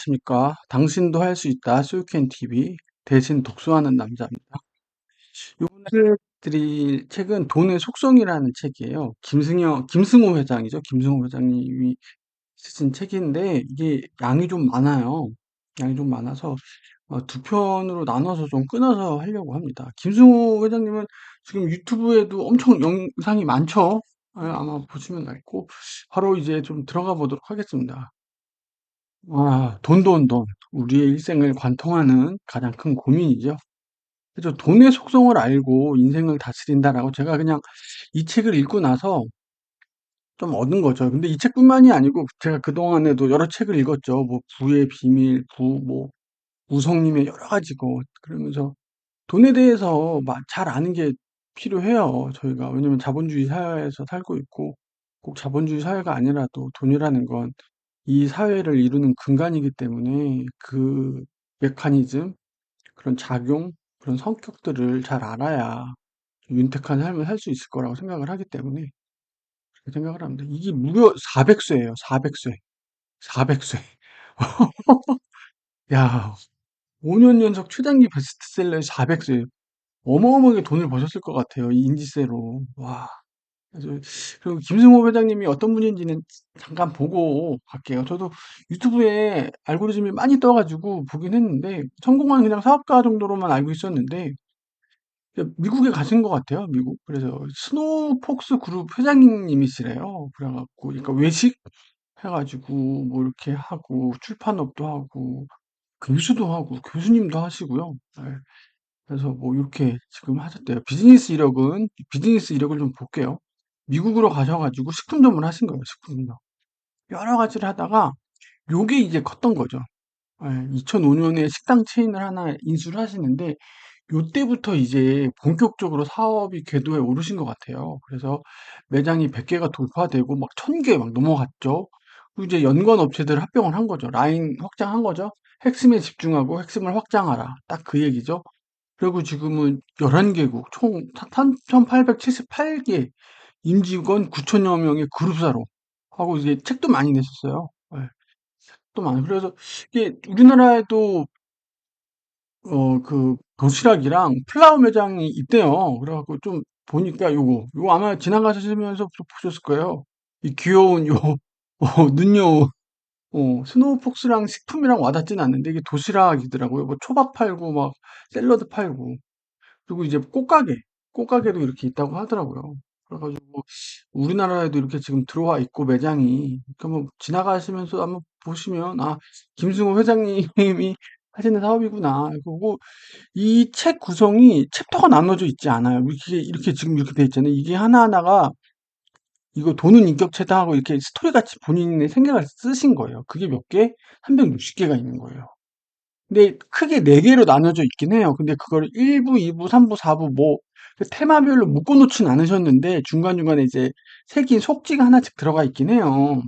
안녕하십니까. 당신도 할 수 있다. 수유캔 TV 대신 독서하는 남자입니다. 이번에 드릴 책은 돈의 속성이라는 책이에요. 김승호 회장이죠. 김승호 회장님이 쓰신 책인데 이게 양이 좀 많아요. 양이 좀 많아서 두 편으로 나눠서 좀 끊어서 하려고 합니다. 김승호 회장님은 지금 유튜브에도 엄청 영상이 많죠. 아마 보시면 알고 바로 이제 좀 들어가 보도록 하겠습니다. 돈. 우리의 일생을 관통하는 가장 큰 고민이죠. 그래서 돈의 속성을 알고 인생을 다스린다라고 제가 그냥 이 책을 읽고 나서 좀 얻은 거죠. 근데 이 책뿐만이 아니고 제가 그동안에도 여러 책을 읽었죠. 뭐 부의 비밀, 우성님의 여러 가지고 그러면서 돈에 대해서 잘 아는 게 필요해요. 저희가 왜냐면 자본주의 사회에서 살고 있고 꼭 자본주의 사회가 아니라도 돈이라는 건 이 사회를 이루는 근간이기 때문에 그 메커니즘, 그런 작용, 그런 성격들을 잘 알아야 윤택한 삶을 살 수 있을 거라고 생각을 하기 때문에 그렇게 생각을 합니다. 이게 무려 400쇄예요. 400쇄. 400쇄. 야, 5년 연속 최단기 베스트셀러에 400쇄. 어마어마하게 돈을 버셨을 것 같아요. 이 인지세로. 와. 그래서 그리고 김승호 회장님이 어떤 분인지는 잠깐 보고 갈게요. 저도 유튜브에 알고리즘이 많이 떠가지고 보긴 했는데 성공한 그냥 사업가 정도로만 알고 있었는데 미국에 가신 것 같아요. 미국. 그래서 스노우폭스 그룹 회장님이시래요. 그래갖고 그러니까 외식 해가지고 뭐 이렇게 하고 출판업도 하고 교수도 하고 교수님도 하시고요. 네. 그래서 뭐 이렇게 지금 하셨대요. 비즈니스 이력을 좀 볼게요. 미국으로 가셔가지고 식품점을 하신 거예요. 식품점. 여러 가지를 하다가 요게 이제 컸던 거죠. 2005년에 식당 체인을 하나 인수를 하시는데 요때부터 이제 본격적으로 사업이 궤도에 오르신 것 같아요. 그래서 매장이 100개가 돌파되고 막 1000개 막 넘어갔죠. 그리고 이제 연관 업체들 합병을 한 거죠. 라인 확장한 거죠. 핵심에 집중하고 핵심을 확장하라. 딱 그 얘기죠. 그리고 지금은 11개국, 총 3,878개, 임직원 9천여 명의 그룹사로 하고 이제 책도 많이 내셨어요. 예, 또 많아요. 그래서 이게 우리나라에도 그 도시락이랑 플라워 매장이 있대요. 그래갖고 좀 보니까 요거 아마 지나가시면서 보셨을 거예요. 이 귀여운 눈여운 스노우폭스랑 식품이랑 와닿지는 않는데 이게 도시락이더라고요. 뭐 초밥 팔고 막 샐러드 팔고 그리고 이제 꽃가게도 이렇게 있다고 하더라고요. 그래가지고 우리나라에도 이렇게 지금 들어와 있고 매장이 그러니까 뭐 지나가시면서 한번 보시면 김승호 회장님이 하시는 사업이구나. 그리고 이 책 구성이 챕터가 나눠져 있지 않아요. 이렇게 지금 이렇게 돼 있잖아요. 이게 하나하나가 이거 돈은 인격체다 하고 이렇게 스토리 같이 본인의 생각을 쓰신 거예요. 그게 몇 개? 360개가 있는 거예요. 근데 크게 4개로 나눠져 있긴 해요. 근데 그걸 1부, 2부, 3부, 4부 뭐 그 테마별로 묶어 놓진 않으셨는데 중간중간에 이제 새긴 속지가 하나씩 들어가 있긴 해요.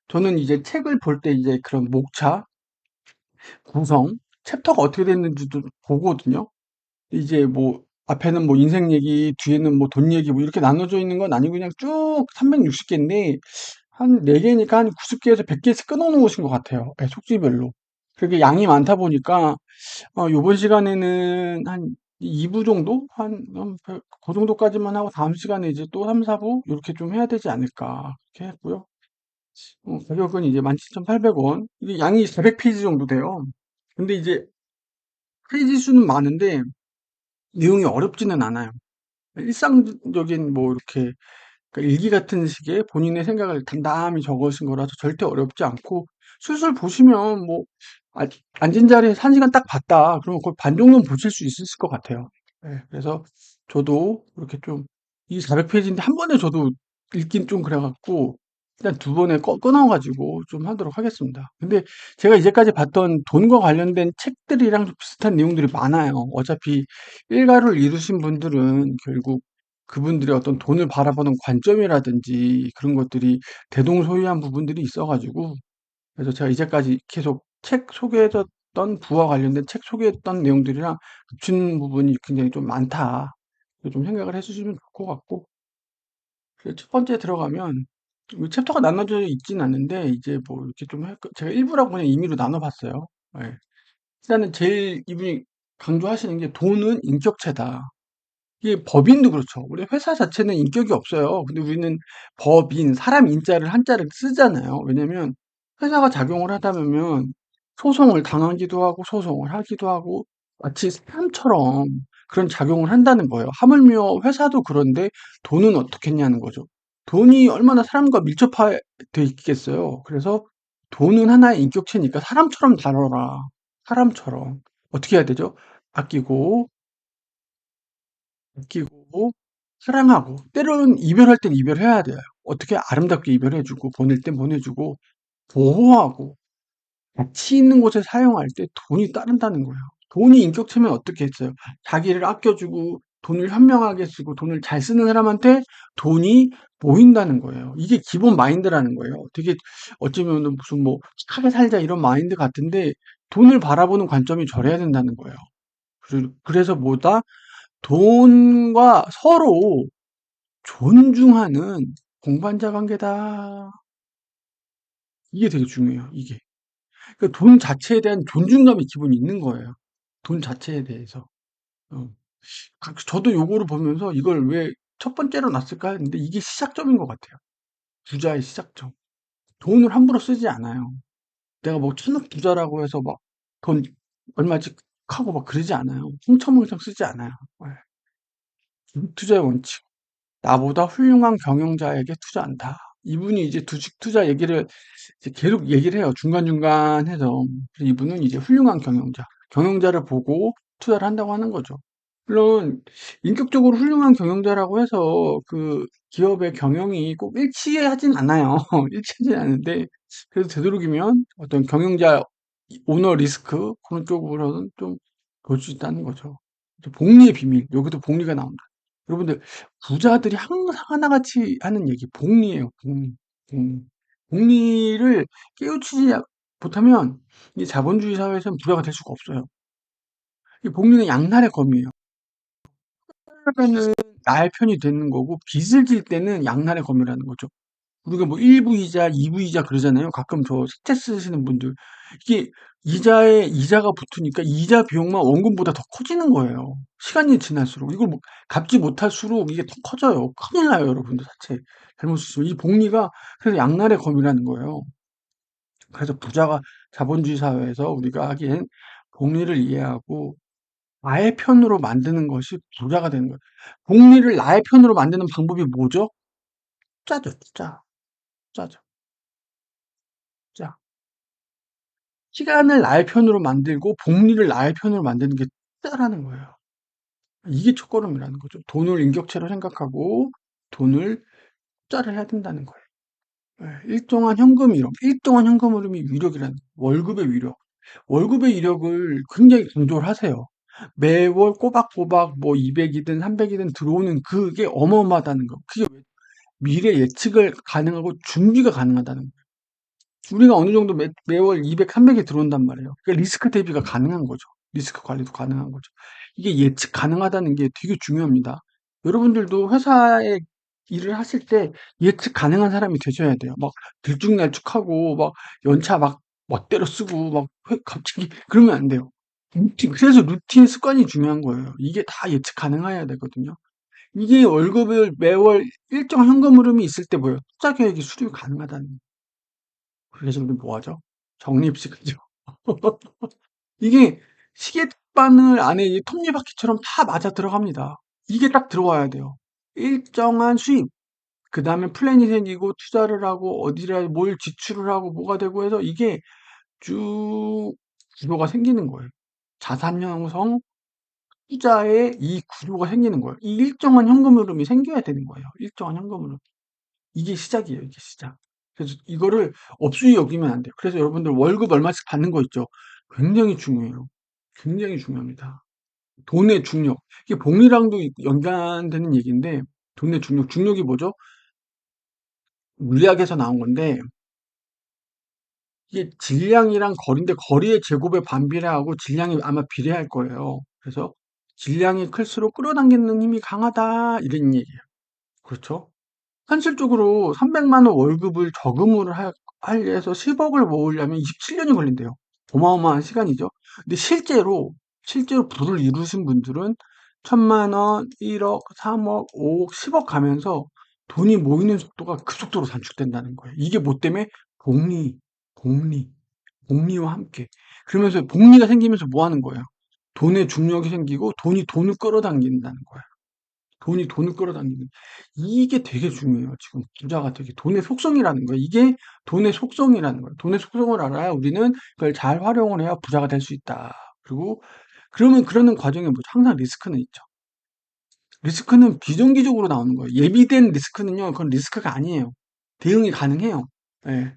저는 이제 책을 볼 때 이제 그런 목차, 구성, 챕터가 어떻게 됐는지도 보거든요. 이제 뭐 앞에는 뭐 인생 얘기, 뒤에는 뭐 돈 얘기 뭐 이렇게 나눠져 있는 건 아니고 그냥 쭉 360개인데 한 4개니까 한 90개에서 100개씩 끊어 놓으신 것 같아요. 예, 속지별로. 그렇게 양이 많다 보니까 요번 시간에는 한 2부 정도? 그 정도까지만 하고 다음 시간에 이제 또 3, 4부? 이렇게 좀 해야 되지 않을까. 그렇게 했고요. 가격은 이제 17,800원. 이게 양이 400페이지 정도 돼요. 근데 이제 페이지 수는 많은데 내용이 어렵지는 않아요. 일상적인 뭐 이렇게 그러니까 일기 같은 식의 본인의 생각을 담담히 적으신 거라서 절대 어렵지 않고 술술 보시면 뭐 앉은 자리에서 1시간 딱 봤다. 그러면 거의 반 정도는 보실 수 있을 것 같아요. 예, 그래서 저도 이렇게 좀 이 400페이지인데 한 번에 저도 읽긴 좀 그래갖고 일단 두 번에 끊어가지고 좀 하도록 하겠습니다. 근데 제가 이제까지 봤던 돈과 관련된 책들이랑 좀 비슷한 내용들이 많아요. 어차피 일가를 이루신 분들은 결국 그분들의 어떤 돈을 바라보는 관점이라든지 그런 것들이 대동소이한 부분들이 있어가지고 그래서 제가 이제까지 계속 책 소개해줬던 부와 관련된 책 소개했던 내용들이랑 겹치는 부분이 굉장히 좀 많다. 좀 생각을 해주시면 좋을 것 같고 그래서 첫 번째 들어가면 챕터가 나눠져 있진 않는데 이제 뭐 이렇게 좀 제가 일부라고 그냥 임의로 나눠봤어요. 예. 일단은 제일 이분이 강조하시는 게 돈은 인격체다. 이게 법인도 그렇죠. 우리 회사 자체는 인격이 없어요. 근데 우리는 법인, 사람 인자를 한자를 쓰잖아요. 왜냐면 회사가 작용을 하다 보면 소송을 당하기도 하고 소송을 하기도 하고 마치 사람처럼 그런 작용을 한다는 거예요. 하물며 회사도 그런데 돈은 어떻게 했냐는 거죠. 돈이 얼마나 사람과 밀접해 있겠어요. 그래서 돈은 하나의 인격체니까 사람처럼 다뤄라. 사람처럼. 어떻게 해야 되죠? 아끼고 웃기고 사랑하고 때로는 이별할 땐 이별해야 돼요. 어떻게 아름답게 이별해주고 보낼 땐 보내주고 보호하고 가치 있는 곳에 사용할 때 돈이 따른다는 거예요. 돈이 인격체면 어떻게 했어요? 자기를 아껴주고 돈을 현명하게 쓰고 돈을 잘 쓰는 사람한테 돈이 모인다는 거예요. 이게 기본 마인드라는 거예요. 되게 어쩌면 무슨 뭐 착하게 살자 이런 마인드 같은데 돈을 바라보는 관점이 저래야 된다는 거예요. 그래서 뭐다? 돈과 서로 존중하는 동반자 관계다. 이게 되게 중요해요, 이게. 그러니까 돈 자체에 대한 존중감이 기본이 있는 거예요. 돈 자체에 대해서. 어. 저도 요거를 보면서 이걸 왜 첫 번째로 놨을까 했는데 이게 시작점인 것 같아요. 부자의 시작점. 돈을 함부로 쓰지 않아요. 내가 뭐 천억 부자라고 해서 막 돈 얼마씩 하고 막 그러지 않아요. 흥청망청 쓰지 않아요. 예. 투자의 원칙. 나보다 훌륭한 경영자에게 투자한다. 이분이 이제 주식 투자 얘기를 이제 계속 얘기를 해요. 중간중간 해서. 이분은 이제 훌륭한 경영자. 경영자를 보고 투자를 한다고 하는 거죠. 물론, 인격적으로 훌륭한 경영자라고 해서 그 기업의 경영이 꼭 일치하진 않아요. 일치하진 않은데, 그래서 되도록이면 어떤 경영자 오너 리스크 그런 쪽으로는 좀 볼 수 있다는 거죠. 복리의 비밀. 여기도 복리가 나온다. 여러분들 부자들이 항상 하나같이 하는 얘기 복리예요. 복리. 복리. 복리를 깨우치지 못하면 이 자본주의 사회에서는 부자가 될 수가 없어요. 이 복리는 양날의 검이에요. 그러면은 나의 편이 되는 거고 빚을 질 때는 양날의 검이라는 거죠. 우리가 뭐 1부 이자, 2부 이자 그러잖아요. 가끔 저 스트레스 쓰시는 분들. 이게 이자에 이자가 붙으니까 이자 비용만 원금보다 더 커지는 거예요. 시간이 지날수록. 이걸 뭐 갚지 못할수록 이게 더 커져요. 큰일 나요, 여러분들 자체. 잘못 쓰시면. 이 복리가 그래서 양날의 검이라는 거예요. 그래서 부자가 자본주의 사회에서 우리가 하기엔 복리를 이해하고 나의 편으로 만드는 것이 부자가 되는 거예요. 복리를 나의 편으로 만드는 방법이 뭐죠? 짜죠, 짜. 짜죠, 짜. 시간을 나의 편으로 만들고 복리를 나의 편으로 만드는 게 투자라는 거예요. 이게 첫걸음이라는 거죠. 돈을 인격체로 생각하고 돈을 투자를 해야 된다는 거예요. 일정한 현금 이력, 일정한 현금 흐름이 위력이라는 월급의 위력. 월급의 이력을 굉장히 강조를 하세요. 매월 꼬박꼬박 뭐 200이든 300이든 들어오는 그게 어마어마하다는 거. 그게 미래 예측을 가능하고 준비가 가능하다는 거예요. 우리가 어느 정도 매월 200, 300이 들어온단 말이에요. 그러니까 리스크 대비가 가능한 거죠. 리스크 관리도 가능한 거죠. 이게 예측 가능하다는 게 되게 중요합니다. 여러분들도 회사에 일을 하실 때 예측 가능한 사람이 되셔야 돼요. 막 들쭉날쭉하고 막 연차 막 멋대로 쓰고 막 갑자기 그러면 안 돼요. 그래서 루틴 습관이 중요한 거예요. 이게 다 예측 가능해야 되거든요. 이게 월급을 매월 일정 현금 흐름이 있을 때 뭐예요? 투자 계획이 수립이 가능하다는 거예요. 그래서 우리 뭐 하죠? 적립식하죠. 이게 시계바늘 안에 이 톱니바퀴처럼 다 맞아 들어갑니다. 이게 딱 들어와야 돼요. 일정한 수입, 그 다음에 플랜이 생기고 투자를 하고 어디를 뭘 지출을 하고 뭐가 되고 해서 이게 쭉 구조가 생기는 거예요. 자산 형성, 투자의 이 구조가 생기는 거예요. 이 일정한 현금 흐름이 생겨야 되는 거예요. 일정한 현금 흐름. 이게 시작이에요, 이게 시작. 그래서 이거를 업수위 여기면 안 돼요. 그래서 여러분들 월급 얼마씩 받는 거 있죠? 굉장히 중요해요. 굉장히 중요합니다. 돈의 중력. 이게 복리랑도 연관되는 얘기인데, 돈의 중력. 중력이 뭐죠? 물리학에서 나온 건데, 이게 질량이랑 거리인데, 거리의 제곱에 반비례하고 질량이 아마 비례할 거예요. 그래서 질량이 클수록 끌어당기는 힘이 강하다. 이런 얘기예요. 그렇죠? 현실적으로 300만 원 월급을 저금을 해서 10억을 모으려면 27년이 걸린대요. 어마어마한 시간이죠. 근데 실제로 부를 이루신 분들은 1000만 원, 1억, 3억, 5억, 10억 가면서 돈이 모이는 속도가 급속도로 단축된다는 거예요. 이게 뭐 때문에? 복리, 복리, 복리와 함께. 그러면서 복리가 생기면서 뭐 하는 거예요? 돈의 중력이 생기고 돈을 끌어당긴다는 거예요. 돈이 돈을 끌어당기는 이게 되게 중요해요. 지금 부자가 되게 돈의 속성이라는 거예요. 이게 돈의 속성이라는 거예요. 돈의 속성을 알아야 우리는 그걸 잘 활용을 해야 부자가 될 수 있다. 그리고 그러면 그러는 과정에 뭐 항상 리스크는 있죠. 리스크는 비정기적으로 나오는 거예요. 예비된 리스크는요, 그건 리스크가 아니에요. 대응이 가능해요. 예.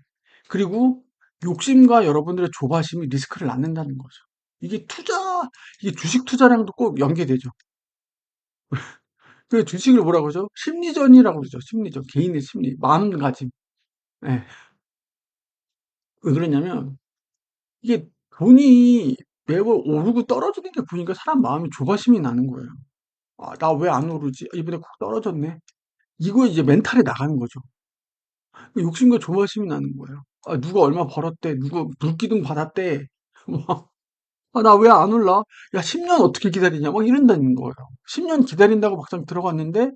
그리고 욕심과 여러분들의 조바심이 리스크를 낳는다는 거죠. 이게 이게 주식 투자랑도 꼭 연계되죠. 그 주식을 뭐라고 그러죠? 심리전이라고 그러죠. 심리전. 개인의 심리, 마음가짐. 예. 왜 그러냐면, 이게 돈이 매번 오르고 떨어지는 게 보니까 사람 마음이 조바심이 나는 거예요. 아, 나 왜 안 오르지? 이번에 콕 떨어졌네. 이거 이제 멘탈에 나가는 거죠. 그 욕심과 조바심이 나는 거예요. 아, 누가 얼마 벌었대. 누가 불기둥 받았대. 막, 아, 나 왜 안 올라? 야, 10년 어떻게 기다리냐? 막 이런다는 거예요. 10년 기다린다고 막상 들어갔는데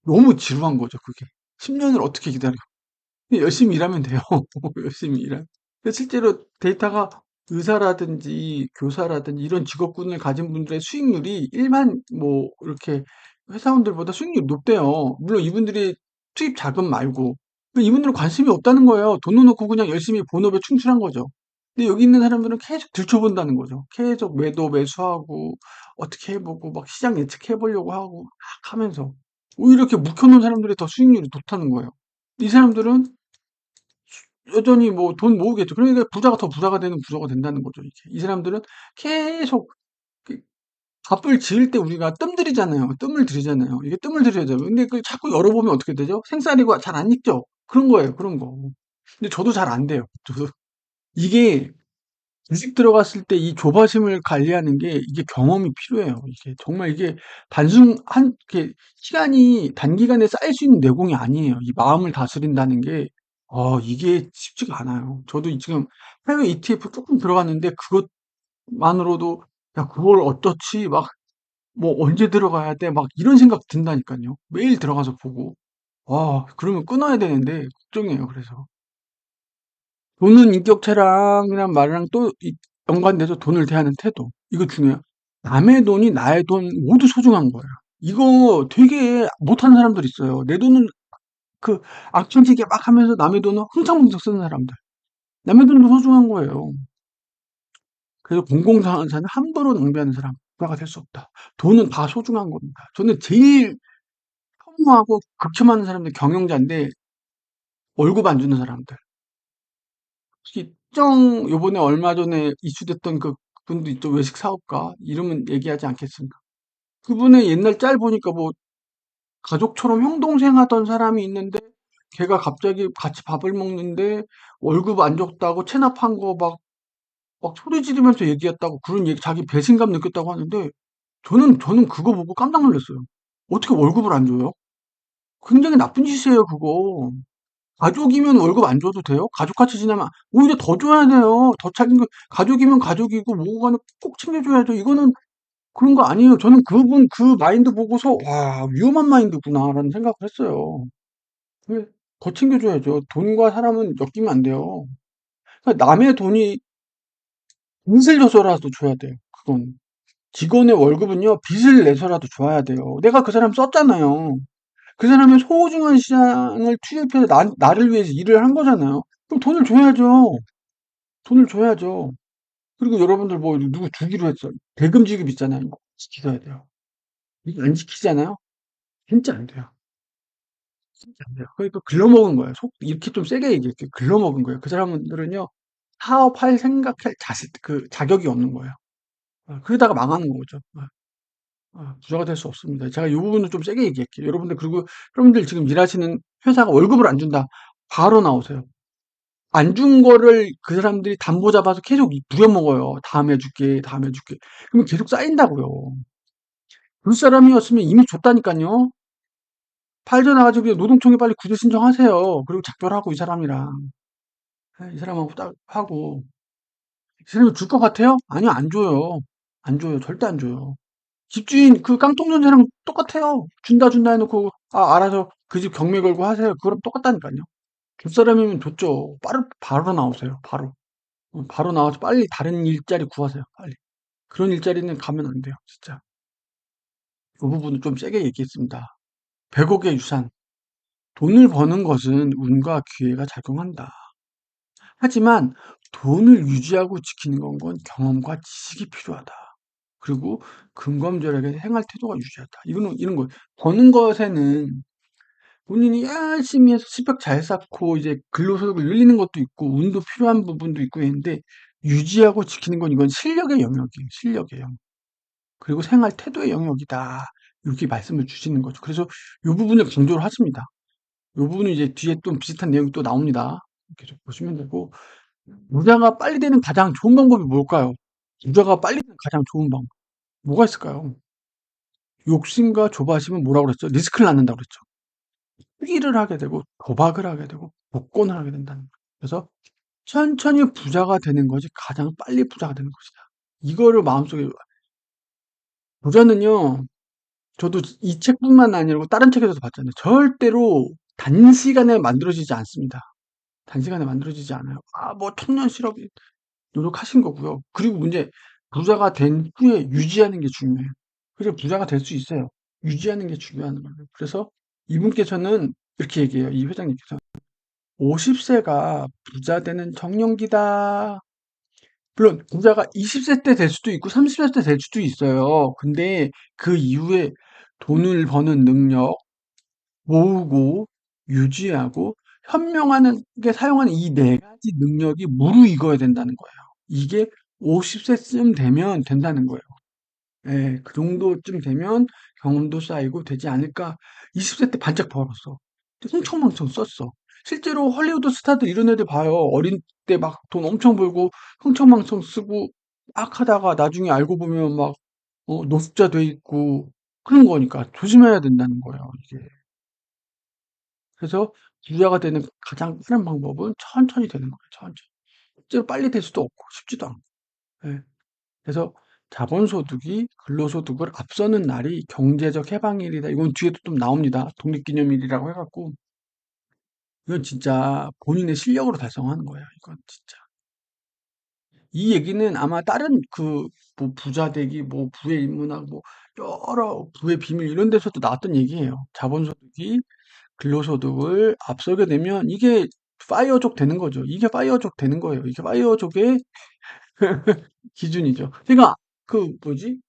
너무 지루한 거죠, 그게. 10년을 어떻게 기다려? 열심히 일하면 돼요. 열심히 일하면. 근데 실제로 데이터가 의사라든지 교사라든지 이런 직업군을 가진 분들의 수익률이 일반 뭐 이렇게 회사원들보다 수익률이 높대요. 물론 이분들이 투입 자금 말고 이분들은 관심이 없다는 거예요. 돈 넣어놓고 그냥 열심히 본업에 충실한 거죠. 근데 여기 있는 사람들은 계속 들춰본다는 거죠. 계속 매수하고 어떻게 해보고 막 시장 예측해보려고 하고 막 하면서 오히려 이렇게 묵혀놓은 사람들이 더 수익률이 좋다는 거예요. 이 사람들은 여전히 뭐 돈 모으겠죠. 그러니까 부자가 더 부자가 되는 구조가 된다는 거죠, 이게. 이 사람들은 계속 그 밥을 지을 때 우리가 뜸 들이잖아요. 뜸을 들이잖아요. 이게 뜸을 들여야죠. 근데 그걸 자꾸 열어보면 어떻게 되죠? 생쌀이고 잘 안 익죠? 그런 거예요, 그런 거. 근데 저도 잘 안 돼요. 저도. 이게 주식 들어갔을 때 이 조바심을 관리하는 게 이게 경험이 필요해요. 이게 정말 이게 이렇게 시간이 단기간에 쌓일 수 있는 내공이 아니에요. 이 마음을 다스린다는 게, 이게 쉽지가 않아요. 저도 지금 해외 ETF 조금 들어갔는데 그것만으로도, 야, 그걸 어떻지? 막, 뭐 언제 들어가야 돼? 막 이런 생각 든다니까요. 매일 들어가서 보고. 그러면 끊어야 되는데, 걱정이에요, 그래서. 돈은 인격체랑이란 말이랑 또 연관돼서 돈을 대하는 태도. 이거 중요해요. 남의 돈이 나의 돈 모두 소중한 거예요. 이거 되게 못하는 사람들 있어요. 내 돈은 그 악천지게 막 하면서 남의 돈은 흥청망청 쓰는 사람들. 남의 돈도 소중한 거예요. 그래서 공공자산을 함부로 낭비하는 사람, 부자가 될 수 없다. 돈은 다 소중한 겁니다. 저는 제일 혐오하고 극혐하는 사람들 경영자인데 월급 안 주는 사람들. 특히 요번에 얼마 전에 이슈됐던 그 분도 있죠. 외식 사업가. 이름은 얘기하지 않겠습니다. 그분의 옛날 짤 보니까 뭐 가족처럼 형동생 하던 사람이 있는데 걔가 갑자기 같이 밥을 먹는데 월급 안 줬다고 체납한 거 막 소리 지르면서 얘기했다고 그런 얘기, 자기 배신감 느꼈다고 하는데 저는 그거 보고 깜짝 놀랐어요. 어떻게 월급을 안 줘요? 굉장히 나쁜 짓이에요, 그거. 가족이면 월급 안 줘도 돼요? 가족같이 지내면 오히려 더 줘야 돼요. 더 가족이면 가족이고 뭐고 간에 꼭 챙겨줘야죠. 이거는 그런 거 아니에요. 저는 그분 그 마인드 보고서 와, 위험한 마인드구나라는 생각을 했어요. 왜? 더 챙겨줘야죠. 돈과 사람은 엮이면 안 돼요. 그러니까 남의 돈이 빚을 져서라도 줘야 돼요. 그건. 직원의 월급은요, 빚을 내서라도 줘야 돼요. 내가 그 사람 썼잖아요. 그 사람이 소중한 시간을 투입해서 나를 위해서 일을 한 거잖아요. 그럼 돈을 줘야죠. 돈을 줘야죠. 그리고 여러분들 뭐 누구 주기로 했어. 대금 지급 있잖아요. 이거 지켜야 돼요. 이거 안 지키잖아요. 진짜 안 돼요. 진짜 안 돼요. 그러니까 글러먹은 거예요. 이렇게 좀 세게 얘기할게요. 글러먹은 거예요. 그 사람들은요, 사업할 생각할 자격이 없는 거예요. 그러다가 망하는 거죠. 부자가 될 수 없습니다. 제가 이 부분을 좀 세게 얘기할게요. 그리고 여러분들 지금 일하시는 회사가 월급을 안 준다. 바로 나오세요. 안 준 거를 그 사람들이 담보 잡아서 계속 부려먹어요. 다음에 줄게, 다음에 줄게. 그러면 계속 쌓인다고요. 그 사람이었으면 이미 줬다니까요. 빠져나가지고 그냥 노동청에 빨리 구제 신청하세요. 그리고 작별하고 이 사람이랑. 이 사람하고 딱 하고. 이 사람이 줄 것 같아요? 아니요, 안 줘요. 안 줘요. 절대 안 줘요. 집주인 그 깡통전세랑 똑같아요. 준다 해놓고 알아서 그 집 경매 걸고 하세요. 그거랑 똑같다니까요. 줄 사람이면 좋죠. 바로 나오세요. 바로. 바로 나와서 빨리 다른 일자리 구하세요. 빨리. 그런 일자리는 가면 안 돼요. 진짜. 그 부분은 좀 세게 얘기했습니다. 100억의 유산. 돈을 버는 것은 운과 기회가 작용한다. 하지만 돈을 유지하고 지키는 건 경험과 지식이 필요하다. 그리고 근검절약의 생활 태도가 유지하다. 이거는 이런 거. 버는 것에는 본인이 열심히 해서 스펙 잘 쌓고 이제 근로소득을 늘리는 것도 있고 운도 필요한 부분도 있고 있는데 유지하고 지키는 건 이건 실력의 영역이에요. 실력의 영역. 그리고 생활 태도의 영역이다. 이렇게 말씀을 주시는 거죠. 그래서 이 부분을 강조를 하십니다. 이 부분은 이제 뒤에 또 비슷한 내용이 또 나옵니다. 이렇게 좀 보시면 되고 부자가 빨리 되는 가장 좋은 방법이 뭘까요? 부자가 빨리 되는 가장 좋은 방법 뭐가 있을까요? 욕심과 조바심은 뭐라고 그랬죠? 리스크를 낳는다고 그랬죠. 투기를 하게 되고 도박을 하게 되고 복권을 하게 된다는 거예요. 그래서 천천히 부자가 되는 것이 가장 빨리 부자가 되는 것이다. 이거를 마음속에 부자는요. 저도 이 책뿐만 아니고 다른 책에서도 봤잖아요. 절대로 단시간에 만들어지지 않습니다. 단시간에 만들어지지 않아요. 뭐 청년 실업이 노력하신 거고요. 그리고 문제 부자가 된 후에 유지하는 게 중요해요. 그래서 부자가 될 수 있어요. 유지하는 게 중요한 거예요. 그래서 이분께서는 이렇게 얘기해요. 이 회장님께서 50세가 부자 되는 정년기다. 물론 부자가 20세 때 될 수도 있고 30세 때 될 수도 있어요. 근데 그 이후에 돈을 버는 능력, 모으고 유지하고 현명하는 게 사용하는 이 네 가지 능력이 무르익어야 된다는 거예요. 이게 50세쯤 되면 된다는 거예요. 예, 그 정도쯤 되면 경험도 쌓이고 되지 않을까. 20세 때 반짝 벌었어. 흥청망청 썼어. 실제로 헐리우드 스타들 이런 애들 봐요. 어린 때 막 돈 엄청 벌고 흥청망청 쓰고 막 하다가 나중에 알고 보면 막 노숙자 돼 있고 그런 거니까 조심해야 된다는 거예요, 이게. 그래서 부자가 되는 가장 빠른 방법은 천천히 되는 거예요, 천천히. 실제로 빨리 될 수도 없고 쉽지도 않고. 예. 그래서 자본소득이 근로소득을 앞서는 날이 경제적 해방일이다. 이건 뒤에도 좀 나옵니다. 독립기념일이라고 해갖고. 이건 진짜 본인의 실력으로 달성하는 거예요. 이건 진짜. 이 얘기는 아마 다른 뭐 부자 되기, 뭐 부의 인문학, 뭐 여러 부의 비밀 이런 데서도 나왔던 얘기예요. 자본소득이 근로소득을 앞서게 되면 이게 파이어족 되는 거죠. 이게 파이어족 되는 거예요. 이게 파이어족의 기준이죠. 그러니까 뭐지?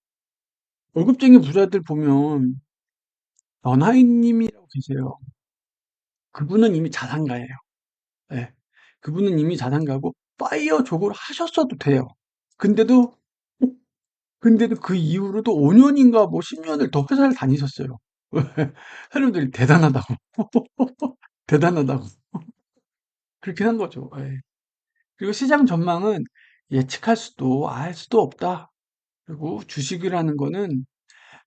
월급쟁이 부자들 보면 연하인님이라고 계세요. 그분은 이미 자산가예요. 예. 그분은 이미 자산가고 파이어족을 하셨어도 돼요. 근데도 근데도 그 이후로도 5년인가 뭐 10년을 더 회사를 다니셨어요. 사람들이 대단하다고. 대단하다고. 그렇긴 한 거죠. 예. 그리고 시장 전망은 예측할 수도 알 수도 없다. 그리고 주식이라는 거는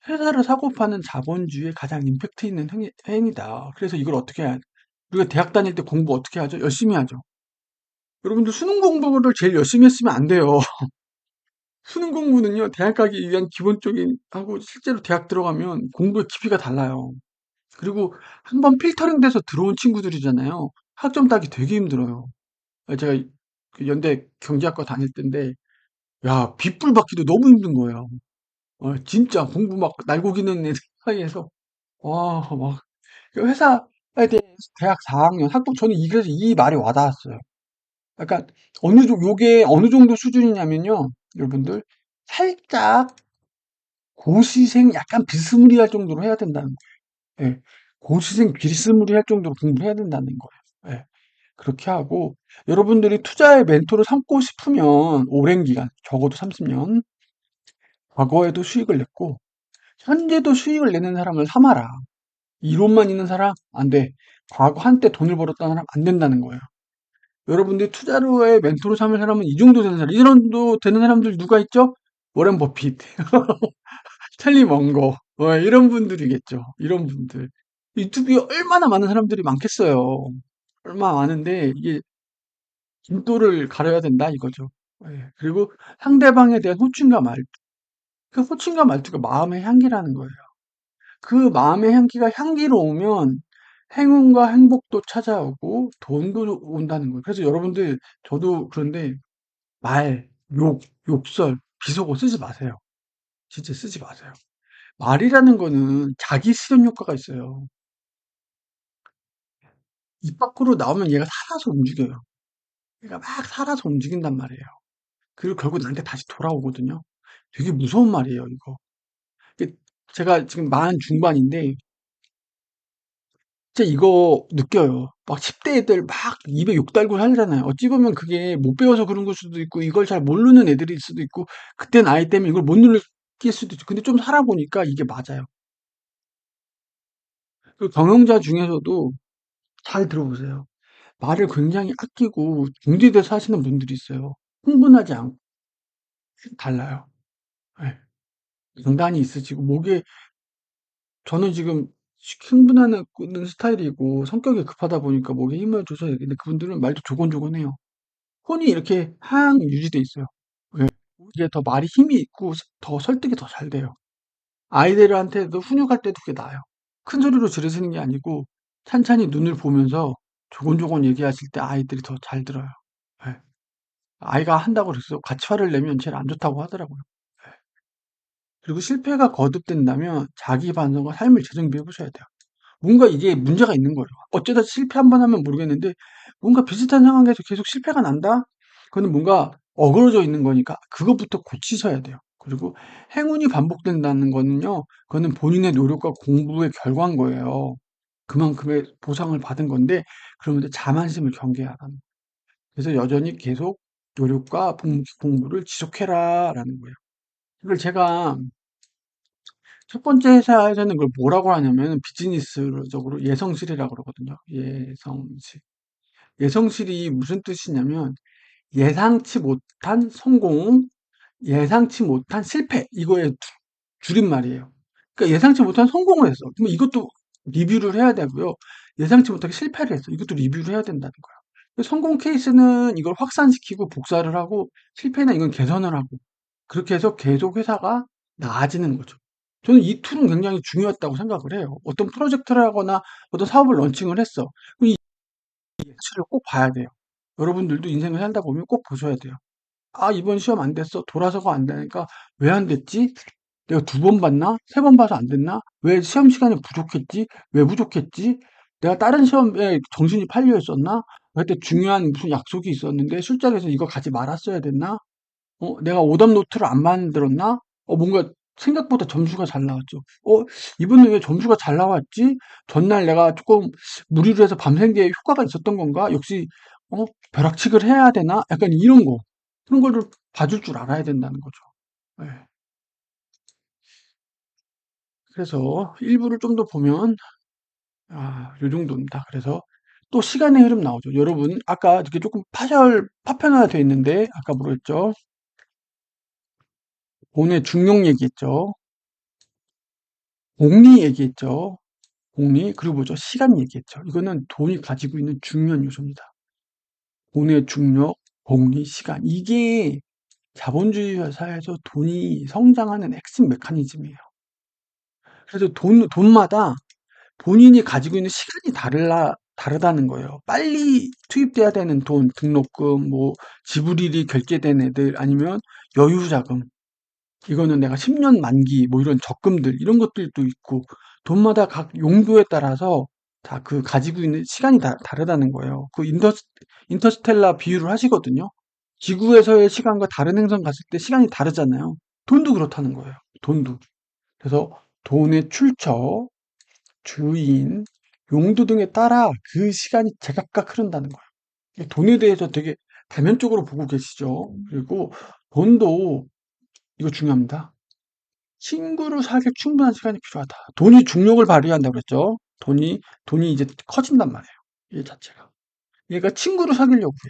회사를 사고 파는 자본주의에 가장 임팩트 있는 행위다. 그래서 이걸 어떻게 해야, 우리가 대학 다닐 때 공부 어떻게 하죠? 열심히 하죠. 여러분들 수능 공부를 제일 열심히 했으면 안 돼요. 수능 공부는요, 대학 가기 위한 기본적인, 하고 실제로 대학 들어가면 공부의 깊이가 달라요. 그리고 한번 필터링 돼서 들어온 친구들이잖아요. 학점 따기 되게 힘들어요. 제가 그 연대 경제학과 다닐 때인데, 야, 빗불 받기도 너무 힘든 거예요. 진짜 공부 막 날고기는 애들 사이에서, 막, 그 회사에 대해 대학 4학년 학부 저는 그래서 이 말이 와닿았어요. 약간 요게 어느 정도 수준이냐면요, 여러분들 살짝 고시생 약간 비스무리할 정도로 해야 된다는 거예요. 예. 고시생 비스무리할 정도로 공부해야 된다는 거예요. 예. 그렇게 하고 여러분들이 투자의 멘토를 삼고 싶으면 오랜 기간, 적어도 30년, 과거에도 수익을 냈고 현재도 수익을 내는 사람을 삼아라. 이론만 있는 사람 안 돼. 과거 한때 돈을 벌었다는 사람 안 된다는 거예요. 여러분들이 투자로의 멘토로 삼을 사람은 이 정도 되는 사람, 이 정도 되는 사람들 누가 있죠? 워렌 버핏, 찰리 먼거, 이런 분들이겠죠. 이런 분들. 유튜브에 얼마나 많은 사람들이 많겠어요. 얼마나 많은데 이게 진도를 가려야 된다 이거죠. 예. 그리고 상대방에 대한 호칭과 말투. 그 호칭과 말투가 마음의 향기라는 거예요. 그 마음의 향기가 향기로우면 행운과 행복도 찾아오고 돈도 온다는 거예요. 그래서 여러분들 저도 그런데 말, 욕설, 비속어 쓰지 마세요. 진짜 쓰지 마세요. 말이라는 거는 자기 실현 효과가 있어요. 입 밖으로 나오면 얘가 살아서 움직여요. 얘가 막 살아서 움직인단 말이에요. 그리고 결국 나한테 다시 돌아오거든요. 되게 무서운 말이에요, 이거. 이게 제가 지금 만 중반인데 진짜 이거 느껴요. 막 10대 애들 막 입에 욕 달고 살잖아요. 어찌 보면 그게 못 배워서 그런 걸 수도 있고, 이걸 잘 모르는 애들일 수도 있고, 그때 나이 때문에 이걸 못 느낄 수도 있죠. 근데 좀 살아보니까 이게 맞아요. 그 경영자 중에서도 잘 들어보세요. 말을 굉장히 아끼고 중지돼서 하시는 분들이 있어요. 흥분하지 않고 달라요. 예. 강단이 있으시고 목에 저는 지금 흥분하는 스타일이고 성격이 급하다 보니까 목에 힘을 줘서 근데 그분들은 말도 조곤조곤해요. 톤이 이렇게 항 유지돼 있어요. 예. 이게 더 말이 힘이 있고 더 설득이 더 잘 돼요. 아이들한테도 훈육할 때도 그게 나아요. 큰 소리로 지르시는 게 아니고 찬찬히 눈을 보면서 조곤조곤 얘기하실 때 아이들이 더 잘 들어요. 예. 아이가 한다고 그랬어요. 같이 화를 내면 제일 안 좋다고 하더라고요. 예. 그리고 실패가 거듭된다면 자기 반성과 삶을 재정비해 보셔야 돼요. 뭔가 이게 문제가 있는 거예요. 어쩌다 실패 한 번 하면 모르겠는데 뭔가 비슷한 상황에서 계속 실패가 난다? 그거는 뭔가 어그러져 있는 거니까 그것부터 고치셔야 돼요. 그리고 행운이 반복된다는 거는요. 그거는 본인의 노력과 공부의 결과인 거예요. 그만큼의 보상을 받은 건데 그러면 자만심을 경계하라는 거예요. 그래서 여전히 계속 노력과 공부를 지속해라라는 거예요. 이걸 제가 첫 번째 회사에서는 그걸 뭐라고 하냐면 비즈니스적으로 예성실이라고 그러거든요. 예성실. 예성실이 무슨 뜻이냐면 예상치 못한 성공, 예상치 못한 실패 이거의 줄임말이에요. 그러니까 예상치 못한 성공을 했어. 그럼 이것도 리뷰를 해야 되고요. 예상치 못하게 실패를 했어. 이것도 리뷰를 해야 된다는 거예요. 성공 케이스는 이걸 확산시키고 복사를 하고 실패는 이건 개선을 하고 그렇게 해서 계속 회사가 나아지는 거죠. 저는 이 툴은 굉장히 중요했다고 생각을 해요. 어떤 프로젝트를 하거나 어떤 사업을 런칭을 했어. 그럼 이 예시를 꼭 봐야 돼요. 여러분들도 인생을 살다 보면 꼭 보셔야 돼요. 아, 이번 시험 안 됐어. 돌아서가 안 되니까 왜 안 됐지? 내가 두 번 봤나? 세 번 봐서 안 됐나? 왜 시험 시간이 부족했지? 왜 부족했지? 내가 다른 시험에 정신이 팔려 있었나? 그때 중요한 무슨 약속이 있었는데 출장에서 이거 가지 말았어야 됐나? 내가 오답 노트를 안 만들었나? 뭔가 생각보다 점수가 잘 나왔죠. 이번에 왜 점수가 잘 나왔지? 전날 내가 조금 무리를 해서 밤샌 게 효과가 있었던 건가? 역시, 벼락치기를 해야 되나? 약간 이런 거. 그런 거를 봐줄 줄 알아야 된다는 거죠. 예. 그래서 일부를 좀 더 보면, 요 정도입니다. 그래서 또 시간의 흐름 나오죠. 여러분, 아까 이렇게 조금 파편화되어 있는데, 아까 뭐랬죠? 돈의 중용 얘기했죠. 복리 얘기했죠. 복리, 그리고 뭐죠? 시간 얘기했죠. 이거는 돈이 가지고 있는 중요한 요소입니다. 돈의 중력, 복리, 시간. 이게 자본주의 사회에서 돈이 성장하는 핵심 메커니즘이에요. 그래서 돈마다 본인이 가지고 있는 시간이 다르다는 거예요. 빨리 투입돼야 되는 돈, 등록금, 뭐, 지불일이 결제된 애들, 아니면 여유자금. 이거는 내가 10년 만기 뭐 이런 적금들 이런 것들도 있고 돈마다 각 용도에 따라서 다 그 가지고 있는 시간이 다르다는 거예요. 그 인터스텔라 비유를 하시거든요. 지구에서의 시간과 다른 행성 갔을 때 시간이 다르잖아요. 돈도 그렇다는 거예요. 돈도. 그래서 돈의 출처, 주인, 용도 등에 따라 그 시간이 제각각 흐른다는 거예요. 돈에 대해서 되게 다면적으로 보고 계시죠. 그리고 돈도 이거 중요합니다. 친구를 사귀 충분한 시간이 필요하다. 돈이 중력을 발휘한다고 그랬죠. 돈이 이제 커진단 말이에요. 얘 자체가. 얘가 친구를 사귀려고 해.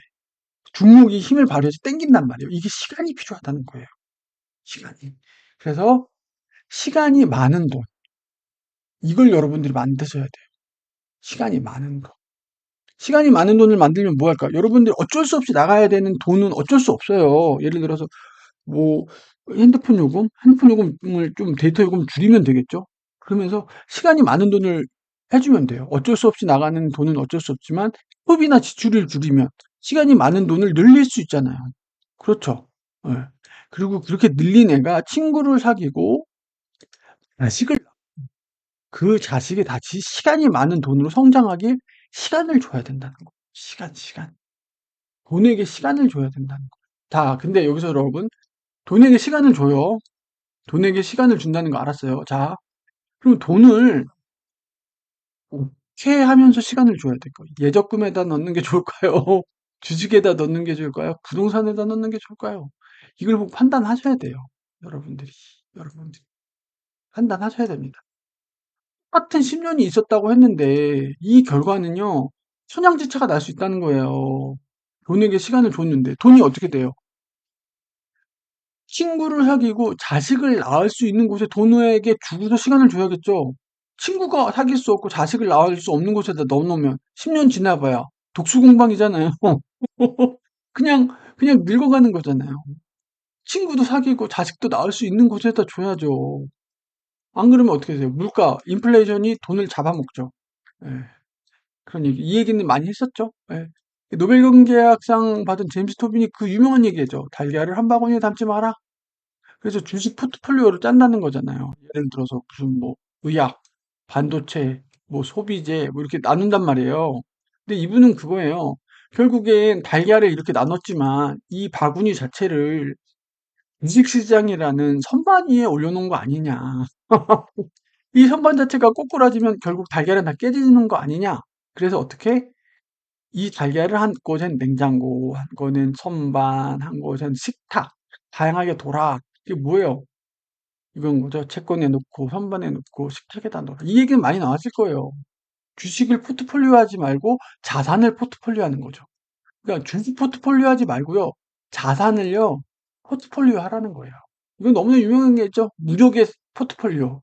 중력이 힘을 발휘해서 땡긴단 말이에요. 이게 시간이 필요하다는 거예요. 시간이. 그래서 시간이 많은 돈. 이걸 여러분들이 만드셔야 돼요. 시간이 많은 거. 시간이 많은 돈을 만들면 뭐 할까? 여러분들 어쩔 수 없이 나가야 되는 돈은 어쩔 수 없어요. 예를 들어서 뭐 핸드폰 요금을 좀 데이터 요금 줄이면 되겠죠? 그러면서 시간이 많은 돈을 해주면 돼요. 어쩔 수 없이 나가는 돈은 어쩔 수 없지만 소비나 지출을 줄이면 시간이 많은 돈을 늘릴 수 있잖아요. 그렇죠. 예. 그리고 그렇게 늘린 애가 친구를 사귀고 자식을 그 자식이 다시 시간이 많은 돈으로 성장하길 시간을 줘야 된다는 거. 시간. 돈에게 시간을 줘야 된다는 거. 자, 근데 여기서 여러분, 돈에게 시간을 줘요. 돈에게 시간을 준다는 거 알았어요. 자, 그럼 돈을 어떻게 하면서 시간을 줘야 될까요? 예적금에다 넣는 게 좋을까요? 주식에다 넣는 게 좋을까요? 부동산에다 넣는 게 좋을까요? 이걸 보고 판단하셔야 돼요. 여러분들이. 여러분들이. 판단하셔야 됩니다. 똑같은 10년이 있었다고 했는데 이 결과는요. 천양지차가 날 수 있다는 거예요. 돈에게 시간을 줬는데 돈이 어떻게 돼요? 친구를 사귀고 자식을 낳을 수 있는 곳에 돈에게 주고서 시간을 줘야겠죠. 친구가 사귈 수 없고 자식을 낳을 수 없는 곳에다 넣어놓으면 10년 지나봐야 독수공방이잖아요. 그냥 늙어가는 거잖아요. 친구도 사귀고 자식도 낳을 수 있는 곳에다 줘야죠. 안 그러면 어떻게 돼요? 물가, 인플레이션이 돈을 잡아먹죠. 예. 그런 얘기, 이 얘기는 많이 했었죠. 예. 노벨 경제학상 받은 제임스 토빈이 그 유명한 얘기죠. 달걀을 한 바구니에 담지 마라. 그래서 주식 포트폴리오를 짠다는 거잖아요. 예를 들어서 무슨 뭐 의약, 반도체, 뭐 소비재 뭐 이렇게 나눈단 말이에요. 근데 이분은 그거예요. 결국엔 달걀을 이렇게 나눴지만 이 바구니 자체를 주식시장이라는 선반 위에 올려놓은 거 아니냐. 이 선반 자체가 꼬꾸라지면 결국 달걀은 다 깨지는 거 아니냐. 그래서 어떻게 이 달걀을 한 곳엔 냉장고, 한 곳엔 선반, 한 곳엔 식탁, 다양하게 돌아. 이게 뭐예요? 이건 거죠. 채권에 넣고, 선반에 넣고, 식탁에다 넣어. 이 얘기는 많이 나왔을 거예요. 주식을 포트폴리오 하지 말고 자산을 포트폴리오 하는 거죠. 그러니까 주식 포트폴리오 하지 말고요. 자산을요, 포트폴리오 하라는 거예요. 이건 너무나 유명한 게 있죠. 무적의 포트폴리오.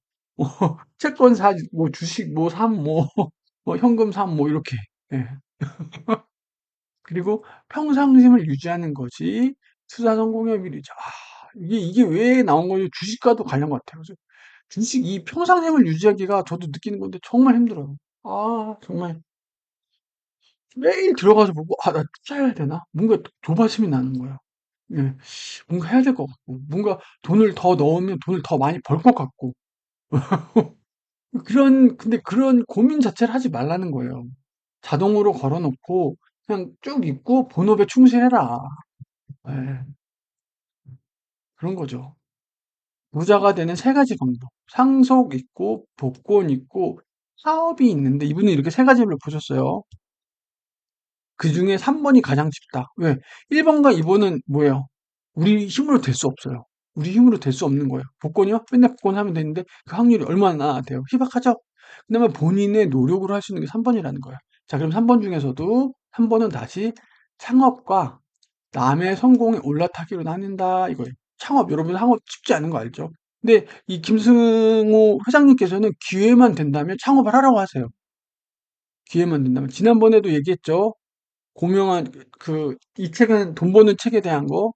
채권 사, 뭐 주식 뭐 삼, 뭐, 뭐 현금 삼, 뭐 이렇게. 예. 그리고 평상심을 유지하는 것이 투자 성공의 비밀이죠. 이게 왜 나온 거죠? 주식과도 관련 같아요. 그래서 주식 이 평상심을 유지하기가 저도 느끼는 건데 정말 힘들어요. 정말 매일 들어가서 보고, 나 투자해야 되나? 뭔가 조바심이 나는 거야. 예, 뭔가 해야 될 것 같고, 뭔가 돈을 더 넣으면 돈을 더 많이 벌 것 같고, 근데 그런 고민 자체를 하지 말라는 거예요. 자동으로 걸어놓고, 그냥 쭉 있고, 본업에 충실해라. 예, 그런 거죠. 부자가 되는 세 가지 방법. 상속 있고, 복권 있고, 사업이 있는데, 이분은 이렇게 세 가지를 보셨어요. 그 중에 3번이 가장 쉽다. 왜? 1번과 2번은 뭐예요? 우리 힘으로 될 수 없어요. 우리 힘으로 될 수 없는 거예요. 복권이요? 맨날 복권 하면 되는데 그 확률이 얼마나 돼요? 희박하죠? 그다음에 본인의 노력으로 할 수 있는 게 3번이라는 거예요. 자, 그럼 3번 중에서도 3번은 다시 창업과 남의 성공에 올라타기로 나뉜다 이거예요. 창업, 여러분 창업 쉽지 않은 거 알죠? 근데 이 김승호 회장님께서는 기회만 된다면 창업을 하라고 하세요. 기회만 된다면. 지난번에도 얘기했죠. 고명한 이 책은 돈 버는 책에 대한 거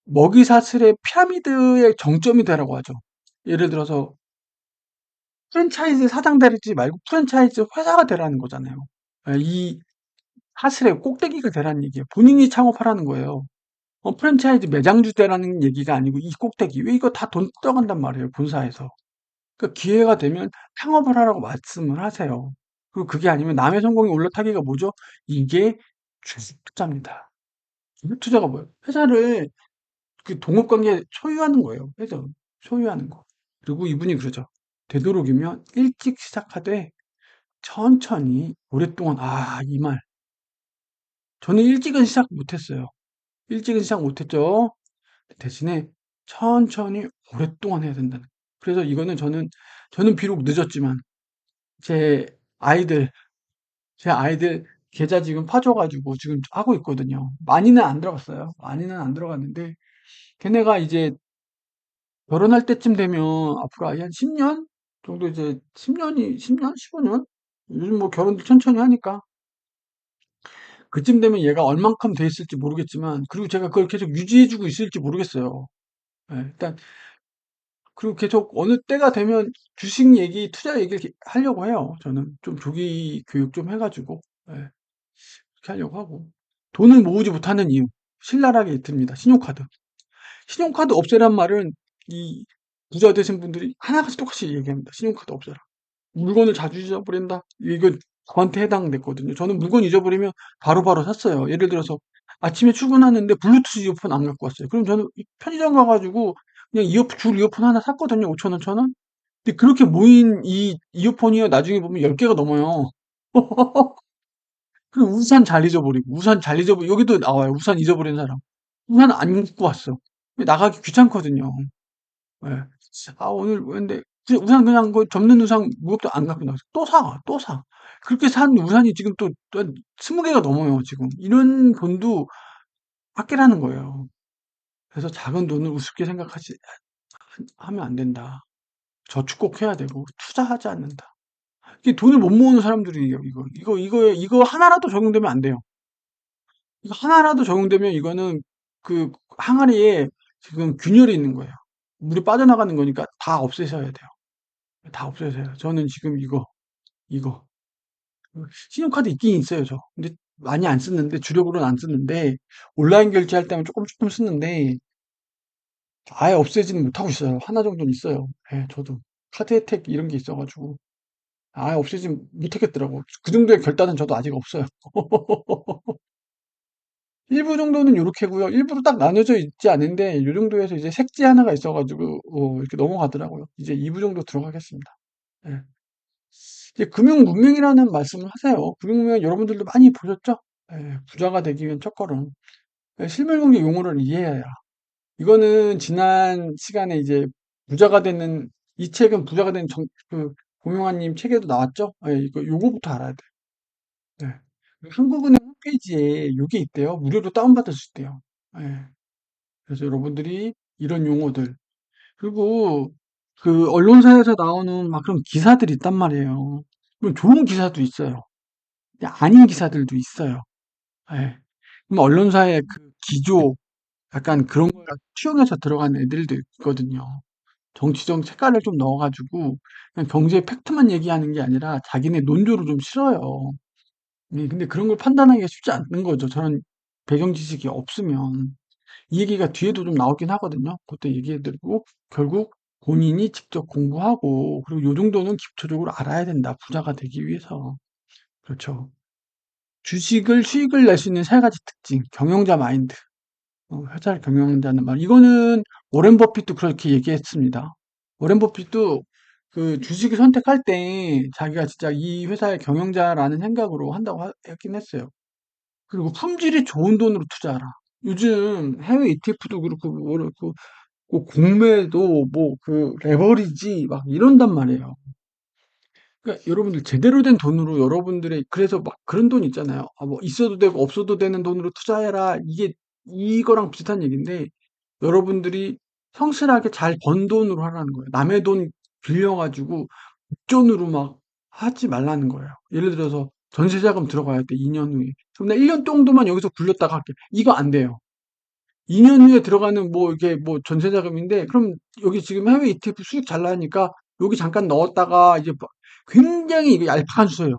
먹이사슬의 피라미드의 정점이 되라고 하죠. 예를 들어서 프랜차이즈 사장 되지 말고 프랜차이즈 회사가 되라는 거잖아요. 이 사슬의 꼭대기가 되라는 얘기예요. 본인이 창업하라는 거예요. 프랜차이즈 매장주 되라는 얘기가 아니고 이 꼭대기. 왜 이거 다 돈 들어간단 말이에요. 본사에서. 그러니까 기회가 되면 창업을 하라고 말씀을 하세요. 그리고 그게 아니면 남의 성공에 올라타기가 뭐죠? 이게 주식 투자입니다. 주식 투자가 뭐예요? 회사를 그 동업관계 소유하는 거예요. 회사 소유하는 거. 그리고 이분이 그러죠. 되도록이면 일찍 시작하되 천천히 오랫동안 이 말. 저는 일찍은 시작 못했어요. 일찍은 시작 못했죠. 대신에 천천히 오랫동안 해야 된다는. 그래서 이거는 저는 비록 늦었지만 제 아이들 제 아이들 계좌 지금 파줘가지고 지금 하고 있거든요. 많이는 안 들어갔어요. 많이는 안 들어갔는데 걔네가 이제 결혼할 때쯤 되면 앞으로 아예 한 10년 정도 이제 10년이 10년 15년 요즘 뭐 결혼도 천천히 하니까 그쯤 되면 얘가 얼만큼 돼 있을지 모르겠지만 그리고 제가 그걸 계속 유지해주고 있을지 모르겠어요. 예, 일단 그리고 계속 어느 때가 되면 주식 얘기, 투자 얘기를 하려고 해요. 저는 좀 조기 교육 좀 해가지고 예, 그렇게 하려고 하고 돈을 모으지 못하는 이유 신랄하게 듭니다. 신용카드. 신용카드 없애란 말은 이 부자 되신 분들이 하나같이 똑같이 얘기합니다. 신용카드 없애라. 물건을 자주 잊어버린다. 이거 저한테 해당됐거든요. 저는 물건 잊어버리면 바로바로 샀어요. 예를 들어서 아침에 출근하는데 블루투스 이어폰 안 갖고 왔어요. 그럼 저는 편의점 가가지고 그냥 줄 이어폰 하나 샀거든요. 5천 원, 천 원. 근데 그렇게 모인 이 이어폰이요. 나중에 보면 10개가 넘어요. 그리고 우산 잘 잊어버리고, 여기도 나와요. 우산 잊어버린 사람. 우산 안 갖고 왔어. 나가기 귀찮거든요. 예. 오늘 근데 우산 그냥 그 접는 우산 무겁도 안 갖고 나왔어. 또 사, 또 사. 그렇게 산 우산이 지금 또 20개가 넘어요, 지금. 이런 돈도 아끼라는 거예요. 그래서 작은 돈을 우습게 하면 안 된다. 저축 꼭 해야 되고, 투자하지 않는다. 이게 돈을 못 모으는 사람들이 이거 하나라도 적용되면 안 돼요. 이거 하나라도 적용되면 이거는 그 항아리에 지금 균열이 있는 거예요. 물이 빠져나가는 거니까 다 없애셔야 돼요. 다 없애세요. 저는 지금 이거. 신용카드 있긴 있어요, 저. 근데 많이 안 쓰는데, 주력으로는 안 쓰는데, 온라인 결제할 때만 조금 쓰는데, 아예 없애지는 못하고 있어요. 하나 정도는 있어요. 예, 저도. 카드 혜택 이런 게 있어가지고, 아예 없애지 못하겠더라고. 그 정도의 결단은 저도 아직 없어요. 일부 정도는 요렇게고요. 일부로 딱 나눠져 있지 않은데, 요 정도에서 이제 색지 하나가 있어가지고, 이렇게 넘어가더라고요. 이제 2부 정도 들어가겠습니다. 예. 이제 금융 문명이라는 말씀을 하세요. 금융 문명 여러분들도 많이 보셨죠? 예, 부자가 되기 위한 첫걸음. 예, 실물경제 용어를 이해해야. 이거는 지난 시간에 이제 부자가 되는 이 책은 부자가 되는 고명환님 책에도 나왔죠? 예, 요거부터 알아야 돼. 예. 한국은행 홈페이지에 요게 있대요. 무료로 다운받을 수 있대요. 예. 그래서 여러분들이 이런 용어들 그리고 그 언론사에서 나오는 막 그런 기사들이 있단 말이에요. 물론 좋은 기사도 있어요. 아닌 기사들도 있어요. 예. 그럼 언론사의 그 기조, 약간 그런 걸 투영해서 들어간 애들도 있거든요. 정치적 색깔을 좀 넣어가지고, 그냥 경제 팩트만 얘기하는 게 아니라 자기네 논조를 좀 실어요. 근데 그런 걸 판단하기가 쉽지 않는 거죠. 저는 배경 지식이 없으면. 이 얘기가 뒤에도 좀 나오긴 하거든요. 그때 얘기해드리고, 결국 본인이 직접 공부하고, 그리고 요 정도는 기초적으로 알아야 된다. 부자가 되기 위해서. 그렇죠. 수익을 낼 수 있는 세 가지 특징. 경영자 마인드. 회사를 경영한다는 말. 이거는 워렌 버핏도 그렇게 얘기했습니다. 워렌 버핏도 그 주식을 선택할 때 자기가 진짜 이 회사의 경영자라는 생각으로 한다고 했긴 했어요. 그리고 품질이 좋은 돈으로 투자하라. 요즘 해외 ETF도 그렇고, 뭐 그렇고, 그 공매도 뭐 그 레버리지 막 이런단 말이에요. 그러니까 여러분들 제대로 된 돈으로 여러분들의 그래서 막 그런 돈 있잖아요. 뭐 있어도 되고 없어도 되는 돈으로 투자해라. 이게 이거랑 비슷한 얘기인데 여러분들이 성실하게 잘 번 돈으로 하라는 거예요. 남의 돈 빌려가지고 목돈으로 막 하지 말라는 거예요. 예를 들어서 전세자금 들어가야 돼. 2년 후에. 그럼 나 1년 정도만 여기서 굴렸다가 할게. 이거 안 돼요. 2년 후에 들어가는 뭐 이게 뭐 전세자금인데 그럼 여기 지금 해외 ETF 수익 잘 나니까 여기 잠깐 넣었다가 이제 굉장히 이거 얄팍한 수예요.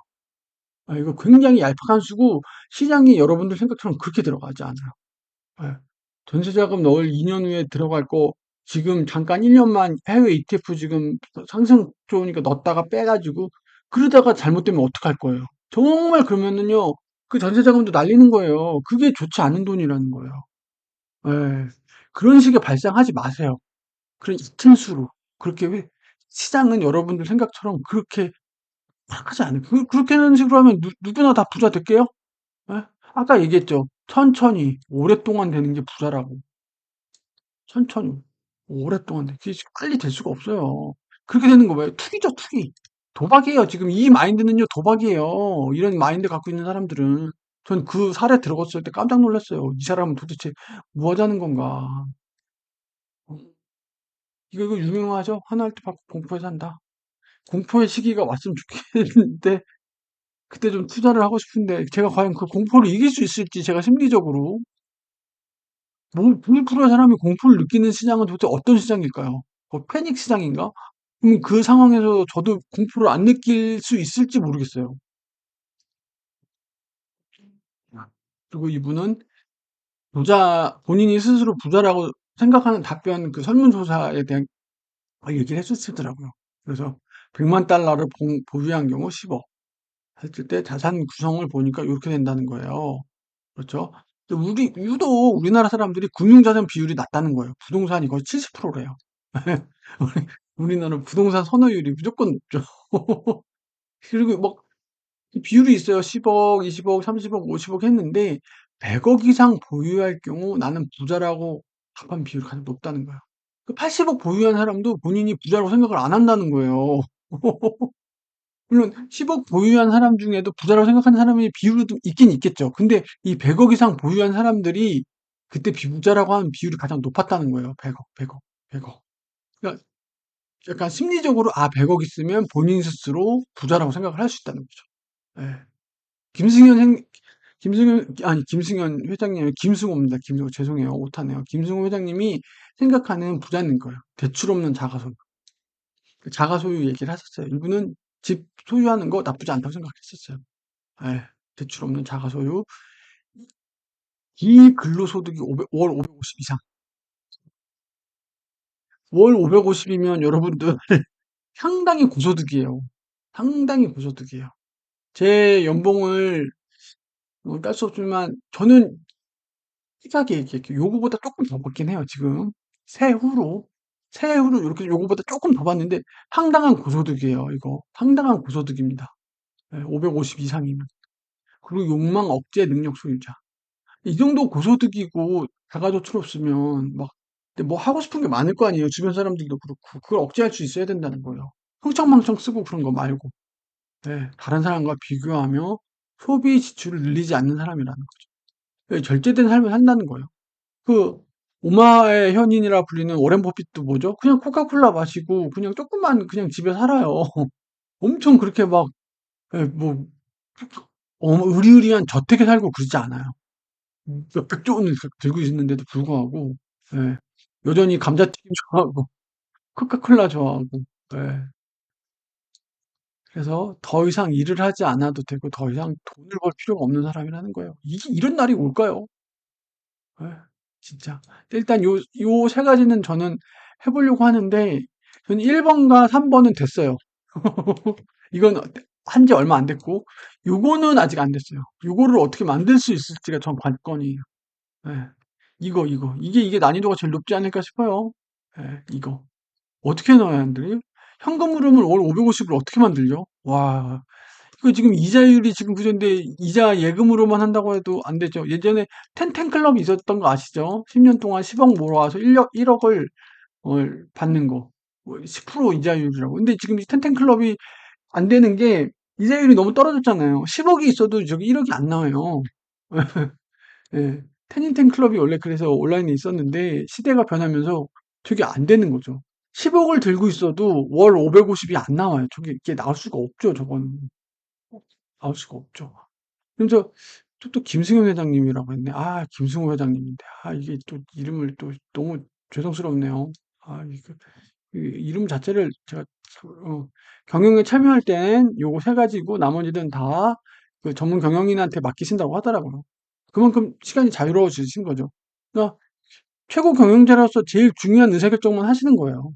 이거 굉장히 얄팍한 수고 시장이 여러분들 생각처럼 그렇게 들어가지 않아요. 예. 전세자금 넣을 2년 후에 들어갈 거 지금 잠깐 1년만 해외 ETF 지금 상승 좋으니까 넣었다가 빼가지고 그러다가 잘못되면 어떡할 거예요. 정말 그러면은요 그 전세자금도 날리는 거예요. 그게 좋지 않은 돈이라는 거예요. 예. 그런 식의 발상하지 마세요. 그런 이큰 수로. 그렇게 시장은 여러분들 생각처럼 그렇게 하지 않아요. 그렇게 하는 식으로 하면 누구나 다 부자 될게요? 예? 아까 얘기했죠. 천천히, 오랫동안 되는 게 부자라고. 천천히, 오랫동안 그게 빨리 될 수가 없어요. 그렇게 되는 거 뭐예요? 투기죠, 투기. 도박이에요. 지금 이 마인드는요, 도박이에요. 이런 마인드 갖고 있는 사람들은. 전 그 사례 들어갔을 때 깜짝 놀랐어요. 이 사람은 도대체 뭐 하자는 건가. 어, 이거 유명하죠? 하나 할 때 받고 공포에 산다. 공포의 시기가 왔으면 좋겠는데, 그때 좀 투자를 하고 싶은데 제가 과연 그 공포를 이길 수 있을지 제가 심리적으로 뭐 1%의 사람이 공포를 느끼는 시장은 도대체 어떤 시장일까요? 패닉 시장인가? 그럼 그 상황에서 저도 공포를 안 느낄 수 있을지 모르겠어요. 그리고 이분은 본인이 스스로 부자라고 생각하는 답변 그 설문조사에 대한 얘기를 해주시더라고요. 그래서 100만 달러를 보유한 경우 10억 했을 때 자산 구성을 보니까 이렇게 된다는 거예요. 그렇죠? 유독 우리나라 사람들이 금융자산 비율이 낮다는 거예요. 부동산이 거의 70%래요. 우리나라 부동산 선호율이 무조건 높죠. 그리고 뭐 비율이 있어요. 10억, 20억, 30억, 50억 했는데 100억 이상 보유할 경우 나는 부자라고 답한 비율이 가장 높다는 거예요. 80억 보유한 사람도 본인이 부자라고 생각을 안 한다는 거예요. 물론 10억 보유한 사람 중에도 부자라고 생각하는 사람이 비율이 좀 있긴 있겠죠. 근데 이 100억 이상 보유한 사람들이 그때 비부자라고 하는 비율이 가장 높았다는 거예요. 100억, 100억, 100억. 그러니까 약간 심리적으로 100억 있으면 본인 스스로 부자라고 생각을 할 수 있다는 거죠. 예. 김승현 행, 김승현 회장님, 김승호입니다. 김승호, 죄송해요. 오타네요. 김승호 회장님이 생각하는 부자는 거예요. 대출 없는 자가소유. 그 자가소유 얘기를 하셨어요. 이분은 집 소유하는 거 나쁘지 않다고 생각했었어요. 예, 대출 없는 자가소유. 이 근로소득이 월 550 이상. 월 550이면 여러분들 상당히 고소득이에요. 상당히 고소득이에요. 제 연봉을 딸 수 없지만 저는 희하게 얘기할게요. 요거보다 조금 더 받긴 해요, 지금. 세후로. 세후로 이렇게 요거보다 조금 더 받는데 상당한 고소득이에요, 이거. 상당한 고소득입니다. 550 이상이면. 그리고 욕망 억제 능력 소유자. 이 정도 고소득이고 자가저축 없으면 막 근데 뭐 하고 싶은 게 많을 거 아니에요. 주변 사람들도 그렇고 그걸 억제할 수 있어야 된다는 거예요. 흥청망청 쓰고 그런 거 말고 네, 다른 사람과 비교하며 소비 지출을 늘리지 않는 사람이라는 거죠. 네, 절제된 삶을 산다는 거예요. 그 오마의 현인이라 불리는 워렌 버핏도 뭐죠? 그냥 코카콜라 마시고 그냥 조금만 그냥 집에 살아요. 엄청 그렇게 막 예, 뭐 의리의리한 저택에 살고 그러지 않아요. 몇백 조 원을 들고 있는데도 불구하고 예, 여전히 감자튀김 좋아하고 코카콜라 좋아하고 예, 그래서 더 이상 일을 하지 않아도 되고 더 이상 돈을 벌 필요가 없는 사람이라는 거예요. 이런 날이 올까요? 예, 진짜. 일단 요 세 가지는 저는 해보려고 하는데 저는 1번과 3번은 됐어요. 이건 한지 얼마 안 됐고 요거는 아직 안 됐어요. 요거를 어떻게 만들 수 있을지가 전 관건이에요. 예. 이게 난이도가 제일 높지 않을까 싶어요. 예, 이거. 어떻게 넣어야 안 돼요? 현금 흐름을 월 550을 어떻게 만들죠? 와, 이거 지금 이자율이 지금 그런데 이자 예금으로만 한다고 해도 안 되죠. 예전에 텐텐클럽이 있었던 거 아시죠? 10년 동안 10억 모아서 1억을 받는 거. 10% 이자율이라고. 근데 지금 이 텐텐클럽이 안 되는 게 이자율이 너무 떨어졌잖아요. 10억이 있어도 저기 1억이 안 나와요. 예. 테니텐 클럽이 원래 그래서 온라인에 있었는데 시대가 변하면서 저게 안 되는 거죠. 10억을 들고 있어도 월 550이 안 나와요. 저게 이게 나올 수가 없죠. 저건 나올 수가 없죠. 그래서 또 김승현 회장님이라고 했네. 김승호 회장님인데 이게 또 이름을 또 너무 죄송스럽네요. 이거 이름 자체를 제가 어, 경영에 참여할 땐 요거 세 가지고 나머지는 다 그 전문 경영인한테 맡기신다고 하더라고요. 그만큼 시간이 자유로워지신 거죠. 그러니까 최고 경영자로서 제일 중요한 의사결정만 하시는 거예요.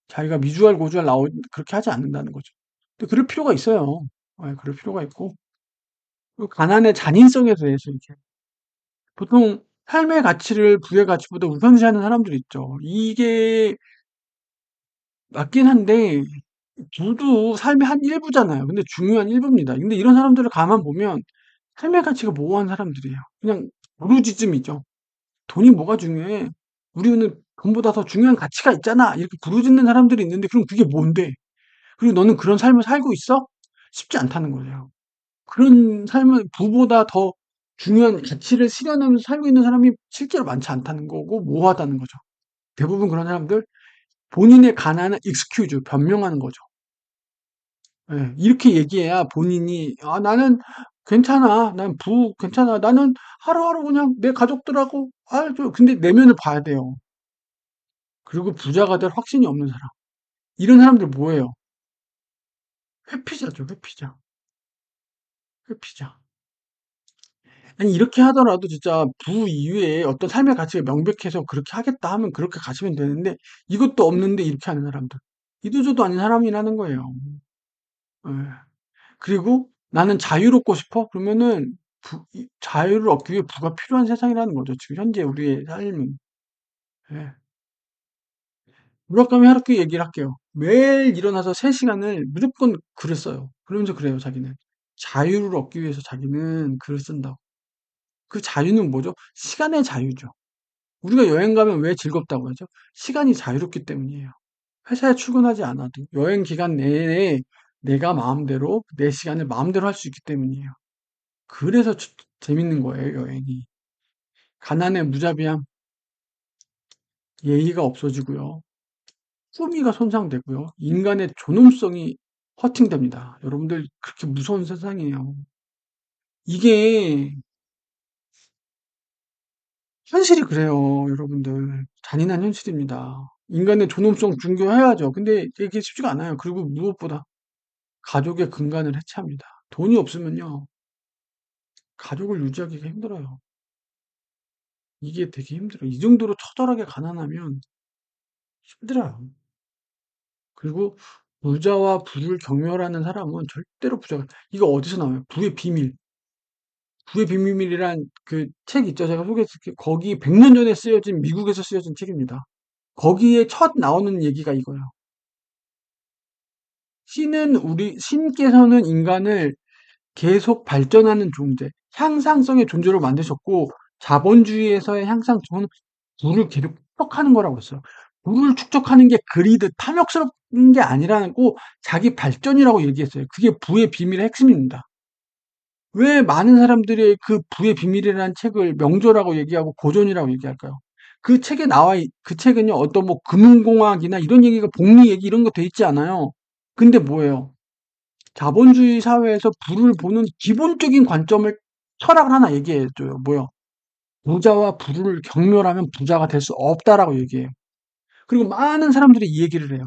자기가 미주알 고주알 그렇게 하지 않는다는 거죠. 근데 그럴 필요가 있어요. 그럴 필요가 있고 그 가난의 잔인성에 대해서 이렇게 보통 삶의 가치를 부의 가치보다 우선시하는 사람들이 있죠. 이게 맞긴 한데 부도 삶의 한 일부잖아요. 근데 중요한 일부입니다. 근데 이런 사람들을 가만 보면 삶의 가치가 모호한 사람들이에요. 그냥 부르짖음이죠. 돈이 뭐가 중요해? 우리는 돈보다 더 중요한 가치가 있잖아. 이렇게 부르짖는 사람들이 있는데 그럼 그게 뭔데? 그리고 너는 그런 삶을 살고 있어? 쉽지 않다는 거예요. 그런 삶을 부보다 더 중요한 가치를 실현하면서 살고 있는 사람이 실제로 많지 않다는 거고 모호하다는 거죠. 대부분 그런 사람들 본인의 가난을 익스큐즈 변명하는 거죠. 예, 이렇게 얘기해야 본인이, 아, 나는 괜찮아. 난 괜찮아. 나는 하루하루 그냥 내 가족들하고, 근데 내면을 봐야 돼요. 그리고 부자가 될 확신이 없는 사람. 이런 사람들 뭐예요? 회피자죠, 회피자. 회피자. 아니, 이렇게 하더라도 진짜 부 이외에 어떤 삶의 가치가 명백해서 그렇게 하겠다 하면 그렇게 가시면 되는데, 이것도 없는데 이렇게 하는 사람들. 이도저도 아닌 사람이라는 거예요. 예. 그리고 나는 자유롭고 싶어? 그러면은 자유를 얻기 위해 부가 필요한 세상이라는 거죠. 지금 현재 우리의 삶은. 예. 무라카미 하루키 얘기를 할게요. 매일 일어나서 3시간을 무조건 글을 써요. 그러면서 그래요, 자기는. 자유를 얻기 위해서 자기는 글을 쓴다고. 그 자유는 뭐죠? 시간의 자유죠. 우리가 여행 가면 왜 즐겁다고 하죠? 시간이 자유롭기 때문이에요. 회사에 출근하지 않아도 여행 기간 내에 내가 마음대로 내 시간을 마음대로 할 수 있기 때문이에요. 그래서 재밌는 거예요, 여행이. 가난에 무자비함, 예의가 없어지고요. 품위가 손상되고요. 인간의 존엄성이 허팅됩니다. 여러분들, 그렇게 무서운 세상이에요. 이게 현실이 그래요, 여러분들. 잔인한 현실입니다. 인간의 존엄성 중요해야죠. 근데 이게 쉽지가 않아요. 그리고 무엇보다 가족의 근간을 해체합니다. 돈이 없으면요, 가족을 유지하기가 힘들어요. 이게 되게 힘들어요. 이 정도로 처절하게 가난하면 힘들어요. 그리고 부자와 부를 경멸하는 사람은 절대로 부자가, 이거 어디서 나와요? 부의 비밀. 부의 비밀이란 그 책 있죠. 제가 소개했을게요. 거기 100년 전에 쓰여진, 미국에서 쓰여진 책입니다. 거기에 첫 나오는 얘기가 이거예요. 신께서는 인간을 계속 발전하는 존재, 향상성의 존재로 만드셨고, 자본주의에서의 향상성은 부를 계속 축적하는 거라고 했어요. 부를 축적하는 게 그리드, 탐욕스러운 게 아니라고 자기 발전이라고 얘기했어요. 그게 부의 비밀의 핵심입니다. 왜 많은 사람들이 그 부의 비밀이라는 책을 명조라고 얘기하고 고전이라고 얘기할까요? 그 책에 그 책은요, 어떤 뭐 금융공학이나 이런 얘기가 복리 얘기 이런 거 돼 있지 않아요. 근데 뭐예요? 자본주의 사회에서 부를 보는 기본적인 관점을, 철학을 하나 얘기해 줘요. 뭐요? 부자와 부를 경멸하면 부자가 될 수 없다라고 얘기해요. 그리고 많은 사람들이 이 얘기를 해요.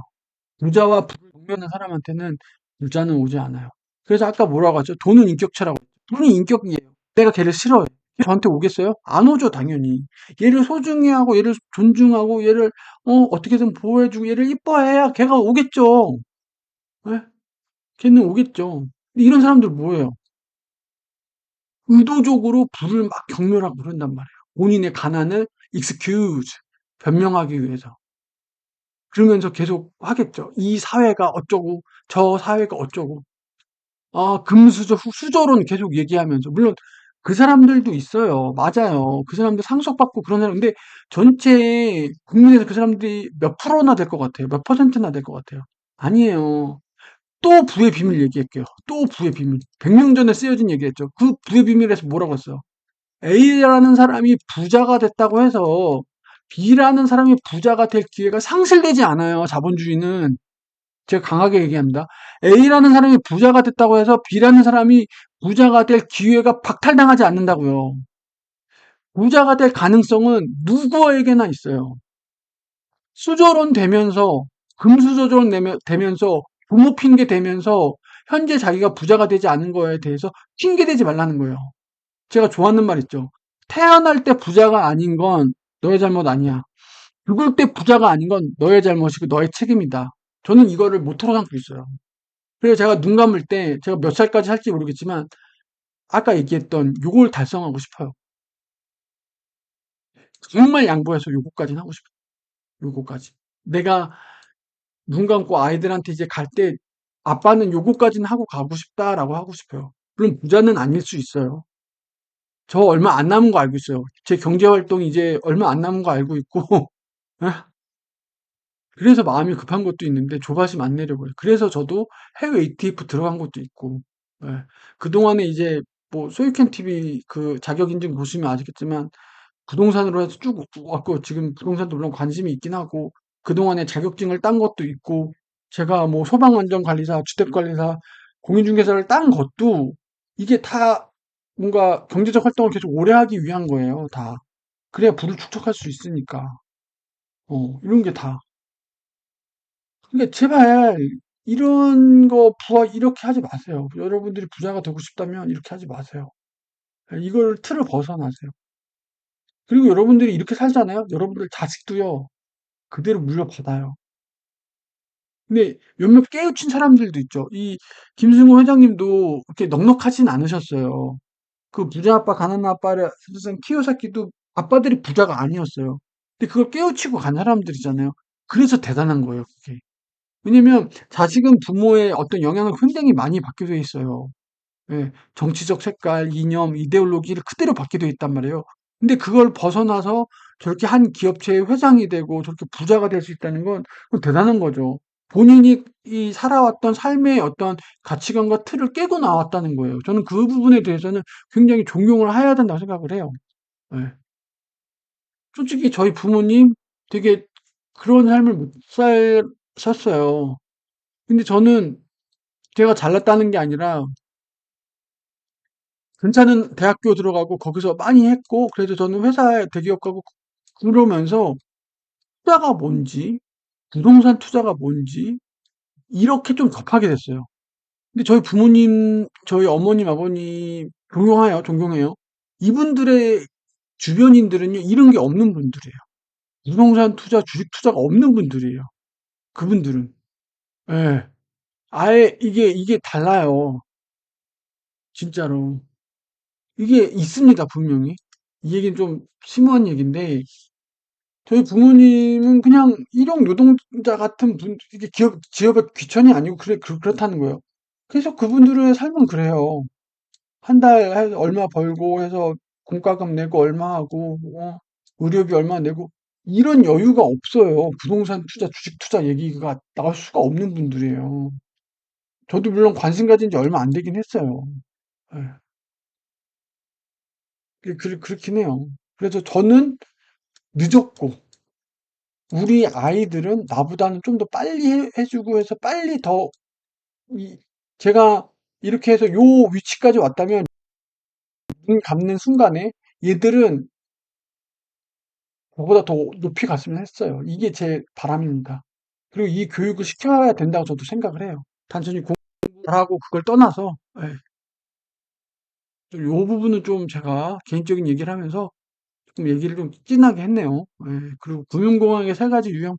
부자와 부를 경멸하는 사람한테는 부자는 오지 않아요. 그래서 아까 뭐라고 하죠? 돈은 인격체라고. 돈이 인격이에요. 내가 걔를 싫어해. 걔 저한테 오겠어요? 안 오죠, 당연히. 얘를 소중히 하고, 얘를 존중하고, 얘를, 어떻게든 보호해주고, 얘를 이뻐해야 걔가 오겠죠. 예? 걔는 오겠죠. 근데 이런 사람들 뭐예요? 의도적으로 부를 막 경멸하고 그런단 말이에요. 본인의 가난을 excuse, 변명하기 위해서. 그러면서 계속 하겠죠. 이 사회가 어쩌고, 저 사회가 어쩌고. 금수저, 수저론 계속 얘기하면서. 물론 그 사람들도 있어요. 맞아요. 그 사람들 상속받고 그런 사람. 근데 전체 국민에서 그 사람들이 몇 프로나 될 것 같아요? 몇 퍼센트나 될 것 같아요? 아니에요. 또 부의 비밀 얘기할게요. 또 부의 비밀. 100년 전에 쓰여진 얘기했죠. 그 부의 비밀에서 뭐라고 했어요? A라는 사람이 부자가 됐다고 해서 B라는 사람이 부자가 될 기회가 상실되지 않아요. 자본주의는. 제가 강하게 얘기합니다. A라는 사람이 부자가 됐다고 해서 B라는 사람이 부자가 될 기회가 박탈당하지 않는다고요. 부자가 될 가능성은 누구에게나 있어요. 수저론 되면서, 금수저론 되면서, 부모 핑계 되면서 현재 자기가 부자가 되지 않은 거에 대해서 핑계대지 말라는 거예요. 제가 좋아하는 말 있죠. 태어날 때 부자가 아닌 건 너의 잘못 아니야. 죽을 때 부자가 아닌 건 너의 잘못이고 너의 책임이다. 저는 이거를 모토로 삼고 있어요. 그래서 제가 눈 감을 때 제가 몇 살까지 할지 모르겠지만 아까 얘기했던 요걸 달성하고 싶어요. 정말 양보해서 요거까지는 하고 싶어요. 요거까지. 내가 눈 감고 아이들한테 이제 갈 때 아빠는 요거까지는 하고 가고 싶다라고 하고 싶어요. 물론 부자는 아닐 수 있어요. 저 얼마 안 남은 거 알고 있어요. 제 경제 활동이 이제 얼마 안 남은 거 알고 있고 그래서 마음이 급한 것도 있는데 조바심 안 내려고요. 그래서 저도 해외 ETF 들어간 것도 있고, 예. 그동안에 이제 뭐 소유캔 TV 그 자격 인증 보시면 아시겠지만 부동산으로 해서 쭉 왔고 지금 부동산도 물론 관심이 있긴 하고 그동안에 자격증을 딴 것도 있고 제가 뭐 소방안전관리사, 주택관리사, 공인중개사를 딴 것도 이게 다 뭔가 경제적 활동을 계속 오래 하기 위한 거예요, 다. 그래야 부를 축적할 수 있으니까. 이런 게 다. 그러니까 제발 이런 거 부하 이렇게 하지 마세요. 여러분들이 부자가 되고 싶다면 이렇게 하지 마세요. 이걸 틀을 벗어나세요. 그리고 여러분들이 이렇게 살잖아요. 여러분들 자식도요. 그대로 물려받아요. 근데 몇몇 깨우친 사람들도 있죠. 이 김승호 회장님도 그렇게 넉넉하진 않으셨어요. 그 부자 아빠, 가난한 아빠를 사실상 키워봤기도 아빠들이 부자가 아니었어요. 근데 그걸 깨우치고 간 사람들이잖아요. 그래서 대단한 거예요, 그게. 왜냐면 자식은 부모의 어떤 영향을 굉장히 많이 받게 돼 있어요. 예, 정치적 색깔, 이념, 이데올로기를 그대로 받게 돼 있단 말이에요. 근데 그걸 벗어나서 저렇게 한 기업체의 회장이 되고 저렇게 부자가 될 수 있다는 건 그건 대단한 거죠. 본인이 이 살아왔던 삶의 어떤 가치관과 틀을 깨고 나왔다는 거예요. 저는 그 부분에 대해서는 굉장히 존경을 해야 된다고 생각을 해요. 예. 솔직히 저희 부모님 되게 그런 삶을 못 사셨어요. 근데 저는 제가 잘났다는 게 아니라 괜찮은 대학교 들어가고 거기서 많이 했고 그래도 저는 회사에 대기업 가고 그러면서 투자가 뭔지 부동산 투자가 뭔지 이렇게 좀 접하게 됐어요. 근데 저희 부모님, 저희 어머님, 아버님 존경해요. 이분들의 주변인들은요 이런 게 없는 분들이에요. 부동산 투자, 주식 투자가 없는 분들이에요. 그분들은. 예. 아예 이게 달라요. 진짜로. 이게 있습니다, 분명히. 이 얘기는 좀 심오한 얘기인데 저희 부모님은 그냥 일용 노동자 같은 분, 이게 기업의 귀천이 아니고 그렇다는 거예요. 그래서 그분들의 삶은 그래요. 한 달 얼마 벌고 해서 공과금 내고 얼마 하고, 의료비 얼마 내고, 이런 여유가 없어요. 부동산 투자, 주식 투자 얘기가 나올 수가 없는 분들이에요. 저도 물론 관심 가진 지 얼마 안 되긴 했어요. 예. 그렇긴 해요. 그래서 저는 늦었고, 우리 아이들은 나보다는 좀 더 빨리 해주고 해서 빨리 더, 이, 제가 이렇게 해서 요 위치까지 왔다면 눈 감는 순간에 얘들은 그보다 더 높이 갔으면 했어요. 이게 제 바람입니다. 그리고 이 교육을 시켜야 된다고 저도 생각을 해요. 단순히 공부하고 그걸 떠나서, 예, 요 부분은 좀 제가 개인적인 얘기를 하면서 좀 얘기를 좀 진하게 했네요. 예, 그리고 금융공학의 세 가지 유형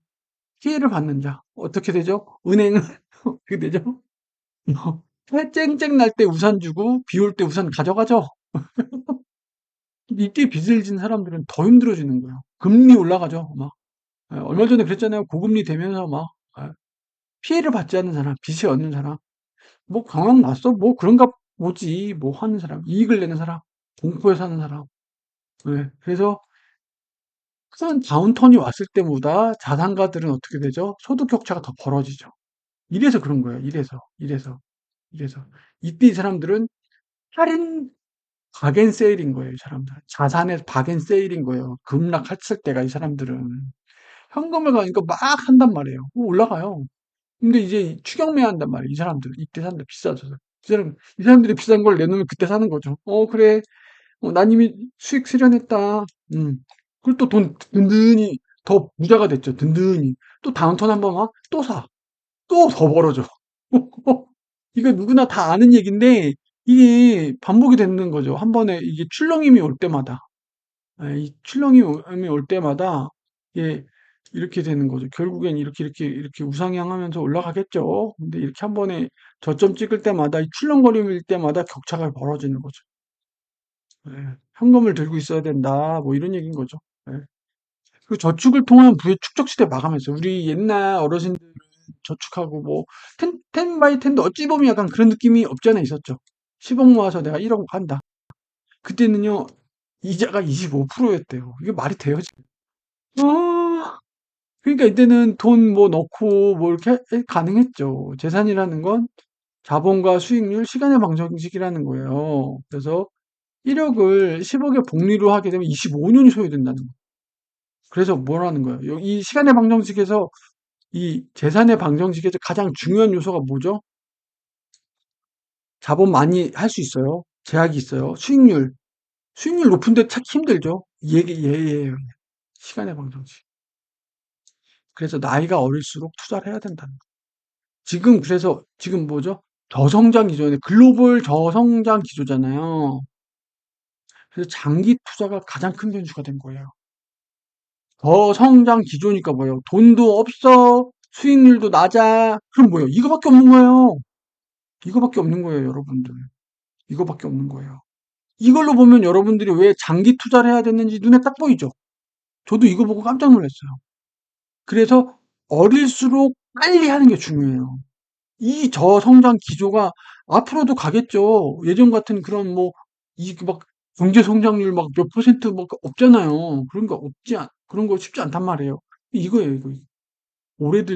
피해를 받는 자 어떻게 되죠? 은행은 어떻게 되죠? 해 쨍쨍 날 때 우산 주고 비 올 때 우산 가져가죠. 이때 빚을 진 사람들은 더 힘들어지는 거예요. 금리 올라가죠. 막 얼마 전에 그랬잖아요. 고금리 되면서 막 피해를 받지 않는 사람, 빚이 없는 사람, 뭐 경황 났어, 뭐 그런가 보지, 뭐 하는 사람, 이익을 내는 사람, 공포에 사는 사람. 네. 그래서 큰 다운턴이 왔을 때보다 자산가들은 어떻게 되죠? 소득 격차가 더 벌어지죠. 이래서 그런 거예요. 이래서 이때 이 사람들은 할인 박앤 세일인 거예요, 이 사람들. 자산의 박앤 세일인 거예요. 급락했을 때가 이 사람들은. 현금을 가니까 막 한단 말이에요. 올라가요. 근데 이제 추경매 한단 말이에요, 이 사람들. 이때 산다, 비싸져서. 이 사람들이 비싼 걸 내놓으면 그때 사는 거죠. 그래. 난 이미 수익 실현했다. 그리고 또 돈 든든히 더 부자가 됐죠, 든든히. 또 다운턴 한번 와? 또 사. 또 더 벌어져. 이거 누구나 다 아는 얘기인데, 이게 반복이 되는 거죠. 한 번에 이게 출렁임이 올 때마다. 이 출렁임이 올 때마다, 이게 이렇게 되는 거죠. 결국엔 이렇게 우상향하면서 올라가겠죠. 근데 이렇게 한 번에 저점 찍을 때마다, 이 출렁거림일 때마다 격차가 벌어지는 거죠. 예. 현금을 들고 있어야 된다. 뭐 이런 얘기인 거죠. 예. 그 저축을 통한 부의 축적 시대 마감했어요. 우리 옛날 어르신들은 저축하고 뭐 텐 바이 텐도 어찌 보면 약간 그런 느낌이 없지 않아 있었죠. 10억 모아서 내가 1억 한다. 그때는요 이자가 25%였대요. 이게 말이 돼요 지금? 아, 그러니까 이때는 돈 뭐 넣고 뭐 이렇게 가능했죠. 재산이라는 건 자본과 수익률, 시간의 방정식이라는 거예요. 그래서 1억을 10억의 복리로 하게 되면 25년이 소요된다는 거예요. 그래서 뭐라는 거예요? 이 시간의 방정식에서 이 재산의 방정식에서 가장 중요한 요소가 뭐죠? 자본 많이 할 수 있어요. 제약이 있어요. 수익률. 수익률 높은데 찾기 힘들죠. 얘예요. 시간의 방정식. 그래서 나이가 어릴수록 투자를 해야 된다는 거. 지금 그래서 지금 뭐죠? 저성장 기조에 글로벌 저성장 기조잖아요. 그래서 장기 투자가 가장 큰 변수가 된 거예요. 저성장 기조니까 뭐예요? 돈도 없어, 수익률도 낮아. 그럼 뭐예요? 이거밖에 없는 거예요. 이거밖에 없는 거예요, 여러분들. 이거밖에 없는 거예요. 이걸로 보면 여러분들이 왜 장기 투자를 해야 됐는지 눈에 딱 보이죠? 저도 이거 보고 깜짝 놀랐어요. 그래서 어릴수록 빨리 하는 게 중요해요. 이 저성장 기조가 앞으로도 가겠죠. 예전 같은 그런 뭐, 막, 경제 성장률 막 몇 퍼센트 막 없잖아요. 그런 거 그런 거 쉽지 않단 말이에요. 이거예요, 이거.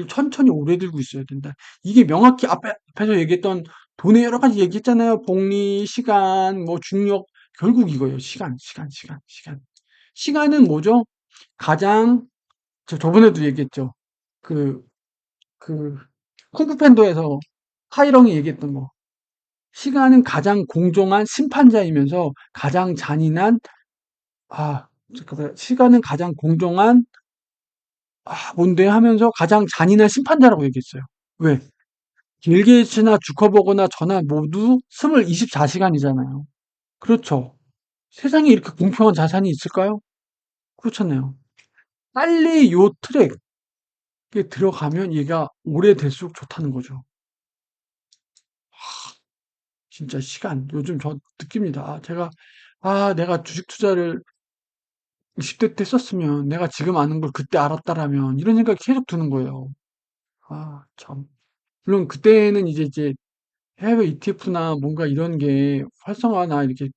천천히 오래 들고 있어야 된다. 이게 명확히 앞에서 얘기했던 돈의 여러 가지 얘기했잖아요. 복리, 시간, 뭐, 중력. 결국 이거예요. 시간. 시간은 뭐죠? 가장, 저번에도 얘기했죠. 그, 그, 쿵푸팬도에서 하이렁이 얘기했던 거. 시간은 가장 공정한 심판자이면서 가장 잔인한, 잠깐만, 시간은 가장 공정한, 뭔데 하면서 가장 잔인한 심판자라고 얘기했어요. 왜? 빌게이츠나 주커버거나 저나 모두 24시간이잖아요. 그렇죠. 세상에 이렇게 공평한 자산이 있을까요? 그렇잖아요. 빨리 요 트랙에 들어가면 얘가 오래될수록 좋다는 거죠. 진짜 시간. 요즘 저 느낍니다. 내가 주식 투자를 20대 때 썼으면 내가 지금 아는 걸 그때 알았다라면 이런 생각이 계속 드는 거예요. 참. 물론 그때는 이제 해외 ETF나 뭔가 이런 게 활성화나 이렇게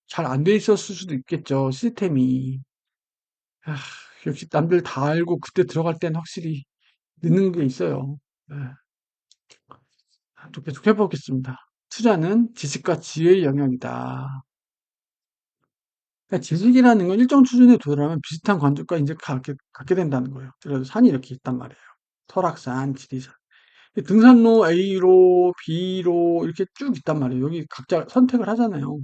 잘 안 돼 있었을 수도 있겠죠. 시스템이. 아, 역시 남들 다 알고 그때 들어갈 땐 확실히 늦는 게 있어요. 네. 또 계속 해보겠습니다. 투자는 지식과 지혜의 영역이다. 그러니까 지식이라는 건 일정 수준에 도달하면 비슷한 관점과 이제 갖게 된다는 거예요. 그래서 산이 이렇게 있단 말이에요. 설악산, 지리산. 등산로 A로, B로 이렇게 쭉 있단 말이에요. 여기 각자 선택을 하잖아요.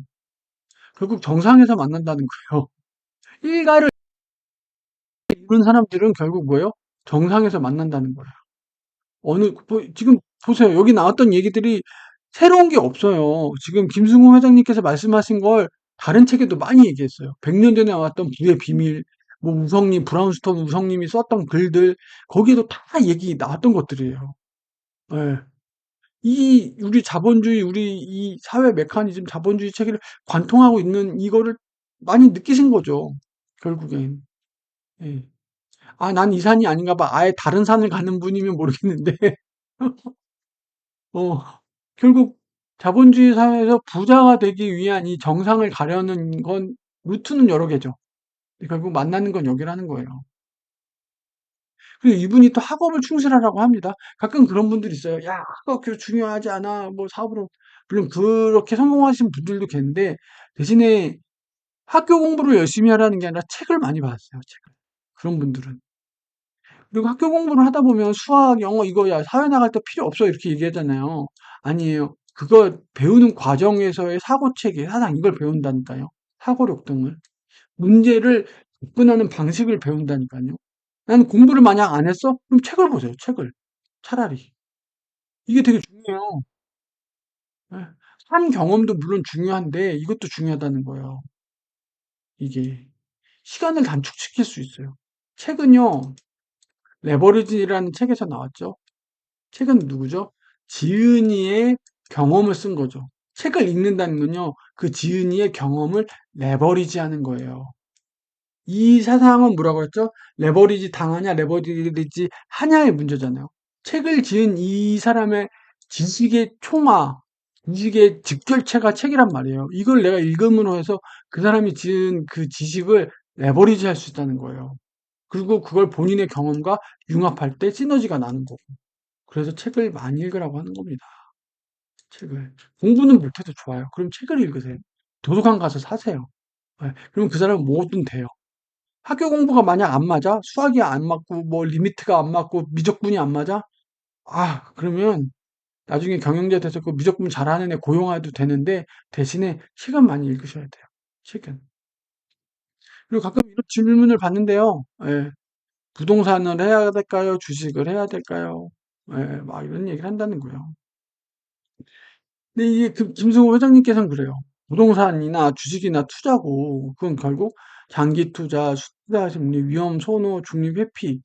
결국 정상에서 만난다는 거예요. 일가를 이룬 사람들은 결국 뭐예요? 정상에서 만난다는 거예요. 지금 보세요. 여기 나왔던 얘기들이 새로운 게 없어요. 지금 김승호 회장님께서 말씀하신 걸 다른 책에도 많이 얘기했어요. 100년 전에 나왔던 부의 비밀, 뭐 브라운스톤 우성님이 썼던 글들, 거기에도 다 얘기 나왔던 것들이에요. 예. 우리 이 사회 메커니즘, 자본주의 체계를 관통하고 있는 이거를 많이 느끼신 거죠. 결국엔. 예. 난 이 산이 아닌가 봐. 아예 다른 산을 가는 분이면 모르겠는데, 어, 결국 자본주의 사회에서 부자가 되기 위한 이 정상을 가려는 건 루트는 여러 개죠. 결국 만나는 건 여기라는 거예요. 그리고 이분이 또 학업을 충실하라고 합니다. 가끔 그런 분들이 있어요. 야, 학업 그렇게 중요하지 않아. 뭐 사업으로. 물론 그렇게 성공하신 분들도 계신데, 대신에 학교 공부를 열심히 하라는 게 아니라 책을 많이 봤어요. 책을. 그런 분들은. 그리고 학교 공부를 하다 보면 수학, 영어 이거 야 사회 나갈 때 필요 없어 이렇게 얘기하잖아요. 아니에요. 그거 배우는 과정에서의 사고 체계, 사상 이걸 배운다니까요. 사고력 등을. 문제를 접근하는 방식을 배운다니까요. 나는 공부를 만약 안 했어? 그럼 책을 보세요. 책을. 차라리. 이게 되게 중요해요. 예. 산 경험도 물론 중요한데 이것도 중요하다는 거예요. 이게 시간을 단축시킬 수 있어요. 책은요. 레버리지라는 책에서 나왔죠. 책은 누구죠? 지은이의 경험을 쓴 거죠. 책을 읽는다는 건요, 그 지은이의 경험을 레버리지 하는 거예요. 이 사상은 뭐라고 했죠? 레버리지 당하냐, 레버리지 하냐의 문제잖아요. 책을 지은 이 사람의 지식의 총화, 지식의 직결체가 책이란 말이에요. 이걸 내가 읽음으로 해서 그 사람이 지은 그 지식을 레버리지 할 수 있다는 거예요. 그리고 그걸 본인의 경험과 융합할 때 시너지가 나는 거고. 그래서 책을 많이 읽으라고 하는 겁니다. 책을. 공부는 못해도 좋아요. 그럼 책을 읽으세요. 도서관 가서 사세요. 네, 그럼 그 사람은 뭐든 돼요. 학교 공부가 만약 안 맞아? 수학이 안 맞고, 뭐, 리미트가 안 맞고, 미적분이 안 맞아? 그러면 나중에 경영자 돼서 그 미적분 잘하는 애 고용해도 되는데, 대신에 시간 많이 읽으셔야 돼요. 시간. 그리고 가끔 이런 질문을 받는데요. 예, 부동산을 해야 될까요? 주식을 해야 될까요? 예, 막 이런 얘기를 한다는 거예요. 근데 이게 김승호 회장님께서는 그래요. 부동산이나 주식이나 투자고, 그건 결국 장기 투자, 투자 심리, 위험 소모, 중립 회피.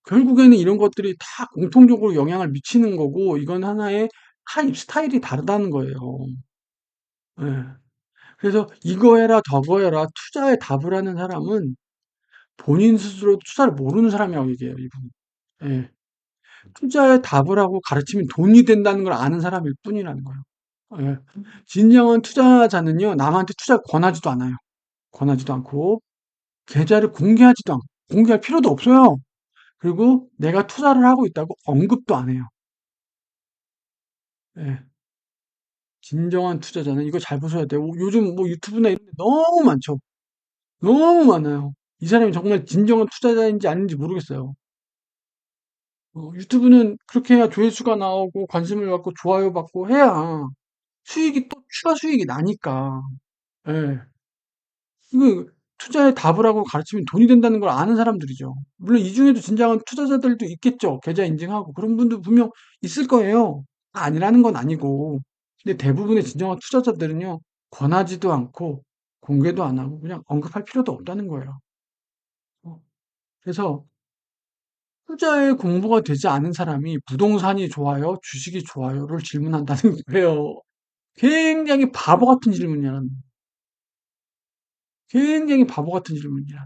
결국에는 이런 것들이 다 공통적으로 영향을 미치는 거고, 이건 하나의 타입, 스타일이 다르다는 거예요. 예. 그래서 이거 해라, 저거 해라, 투자에 답을 하는 사람은 본인 스스로 투자를 모르는 사람이라고 얘기해요, 이분은. 예. 투자에 답을 하고 가르치면 돈이 된다는 걸 아는 사람일 뿐이라는 거예요. 예. 진정한 투자자는요, 남한테 투자를 권하지도 않아요. 권하지도 않고, 계좌를 공개하지도 않고, 공개할 필요도 없어요. 그리고 내가 투자를 하고 있다고 언급도 안 해요. 예. 진정한 투자자는 이거 잘 보셔야 돼요. 요즘 뭐 유튜브나 이런 데 너무 많죠. 너무 많아요. 이 사람이 정말 진정한 투자자인지 아닌지 모르겠어요. 유튜브는 그렇게 해야 조회수가 나오고 관심을 갖고 좋아요 받고 해야 수익이 또 추가 수익이 나니까. 예. 이거 투자에 답을 하고 가르치면 돈이 된다는 걸 아는 사람들이죠. 물론 이 중에도 진정한 투자자들도 있겠죠. 계좌 인증하고 그런 분들 분명 있을 거예요. 다 아니라는 건 아니고. 근데 대부분의 진정한 투자자들은요, 권하지도 않고 공개도 안 하고 그냥 언급할 필요도 없다는 거예요. 어, 그래서 투자에 공부가 되지 않은 사람이 부동산이 좋아요, 주식이 좋아요를 질문한다는 거예요. 굉장히 바보 같은 질문이야. 굉장히 바보 같은 질문이야.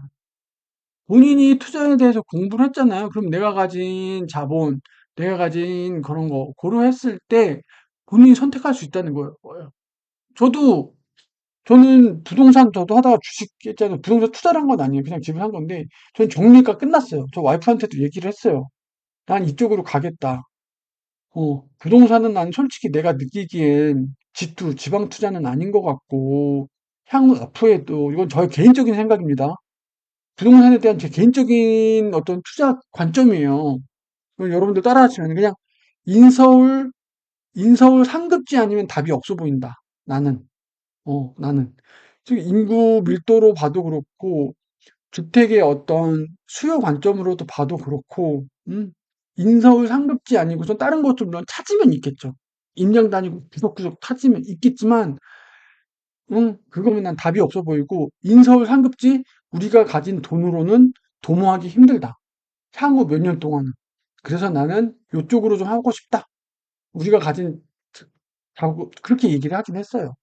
본인이 투자에 대해서 공부를 했잖아요. 그럼 내가 가진 자본, 내가 가진 그런 거 고려했을 때 본인이 선택할 수 있다는 거예요. 저도 저는 부동산 저도 하다가 주식 했잖아요. 부동산 투자를 한 건 아니에요. 그냥 집을 산 건데 저는 정리가 끝났어요. 저 와이프한테도 얘기를 했어요. 난 이쪽으로 가겠다. 부동산은 난 솔직히 내가 느끼기엔 G2, 지방 투자는 아닌 것 같고 향후 앞으로도 이건 저의 개인적인 생각입니다. 부동산에 대한 제 개인적인 어떤 투자 관점이에요. 여러분들 따라하시면 그냥 인서울, 인서울 상급지 아니면 답이 없어 보인다. 나는. 나는. 즉, 인구 밀도로 봐도 그렇고, 주택의 어떤 수요 관점으로도 봐도 그렇고, 인서울 상급지 아니고서 다른 것도 물론 찾으면 있겠죠. 임장 다니고 구석구석 찾으면 있겠지만, 그거면 난 답이 없어 보이고, 인서울 상급지 우리가 가진 돈으로는 도모하기 힘들다. 향후 몇 년 동안은. 그래서 나는 요쪽으로 좀 하고 싶다. 우리가 가진, 그렇게 얘기를 하긴 했어요.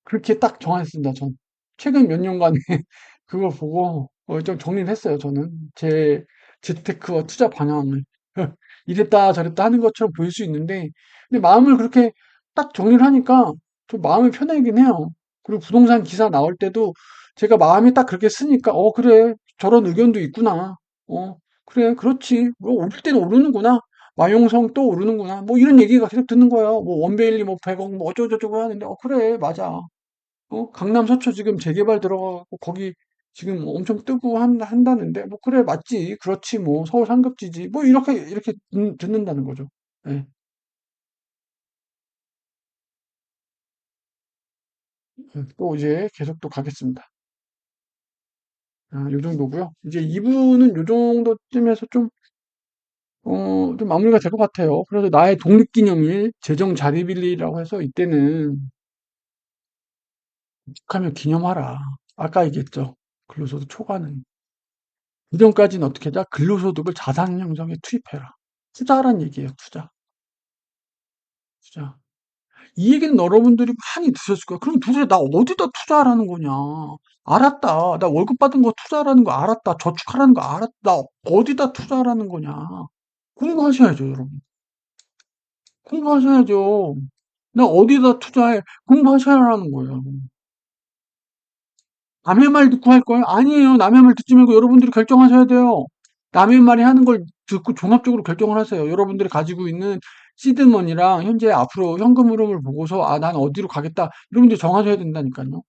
그렇게 딱 정했습니다, 전. 최근 몇 년간에 그걸 보고 좀 정리를 했어요, 저는. 제 재테크와 투자 방향을. 이랬다 저랬다 하는 것처럼 보일 수 있는데, 근데 마음을 그렇게 딱 정리를 하니까 좀 마음이 편해지긴 해요. 그리고 부동산 기사 나올 때도 제가 마음이 딱 그렇게 쓰니까, 그래. 저런 의견도 있구나. 그래. 그렇지. 뭐, 오를 때는 오르는구나. 마용성 또 오르는구나. 뭐, 이런 얘기가 계속 듣는 거예요. 뭐, 원베일리 뭐, 100억 뭐, 어쩌고저쩌고 하는데, 그래. 맞아. 강남 서초 지금 재개발 들어가고 거기 지금 뭐 엄청 뜨고 한다는데 뭐 그래 맞지 그렇지 뭐 서울 상급지지 뭐 이렇게 듣는다는 거죠. 예. 또 이제 계속 또 가겠습니다. 요 정도고요. 이제 2부는 요 정도쯤에서 좀 마무리가 될 것 같아요. 그래서 나의 독립기념일 재정 자리빌리라고 해서 이때는 하면 기념하라. 아까 얘기했죠. 근로소득 초과는. 이전까지는 어떻게 하자? 근로소득을 자산 형성에 투입해라. 투자하란 얘기예요. 투자. 투자. 이 얘기는 여러분들이 많이 드셨을 거야. 그럼 도대체 나 어디다 투자하라는 거냐? 알았다. 나 월급 받은 거 투자하라는 거 알았다. 저축하라는 거 알았다. 나 어디다 투자하라는 거냐? 공부하셔야죠, 여러분. 공부하셔야죠. 나 어디다 투자해? 공부하셔야 하는 거예요. 남의 말 듣고 할 거예요? 아니에요. 남의 말 듣지 말고 여러분들이 결정하셔야 돼요. 남의 말이 하는 걸 듣고 종합적으로 결정을 하세요. 여러분들이 가지고 있는 시드머니랑 현재 앞으로 현금 흐름을 보고서 난 어디로 가겠다. 여러분들이 정하셔야 된다니까요.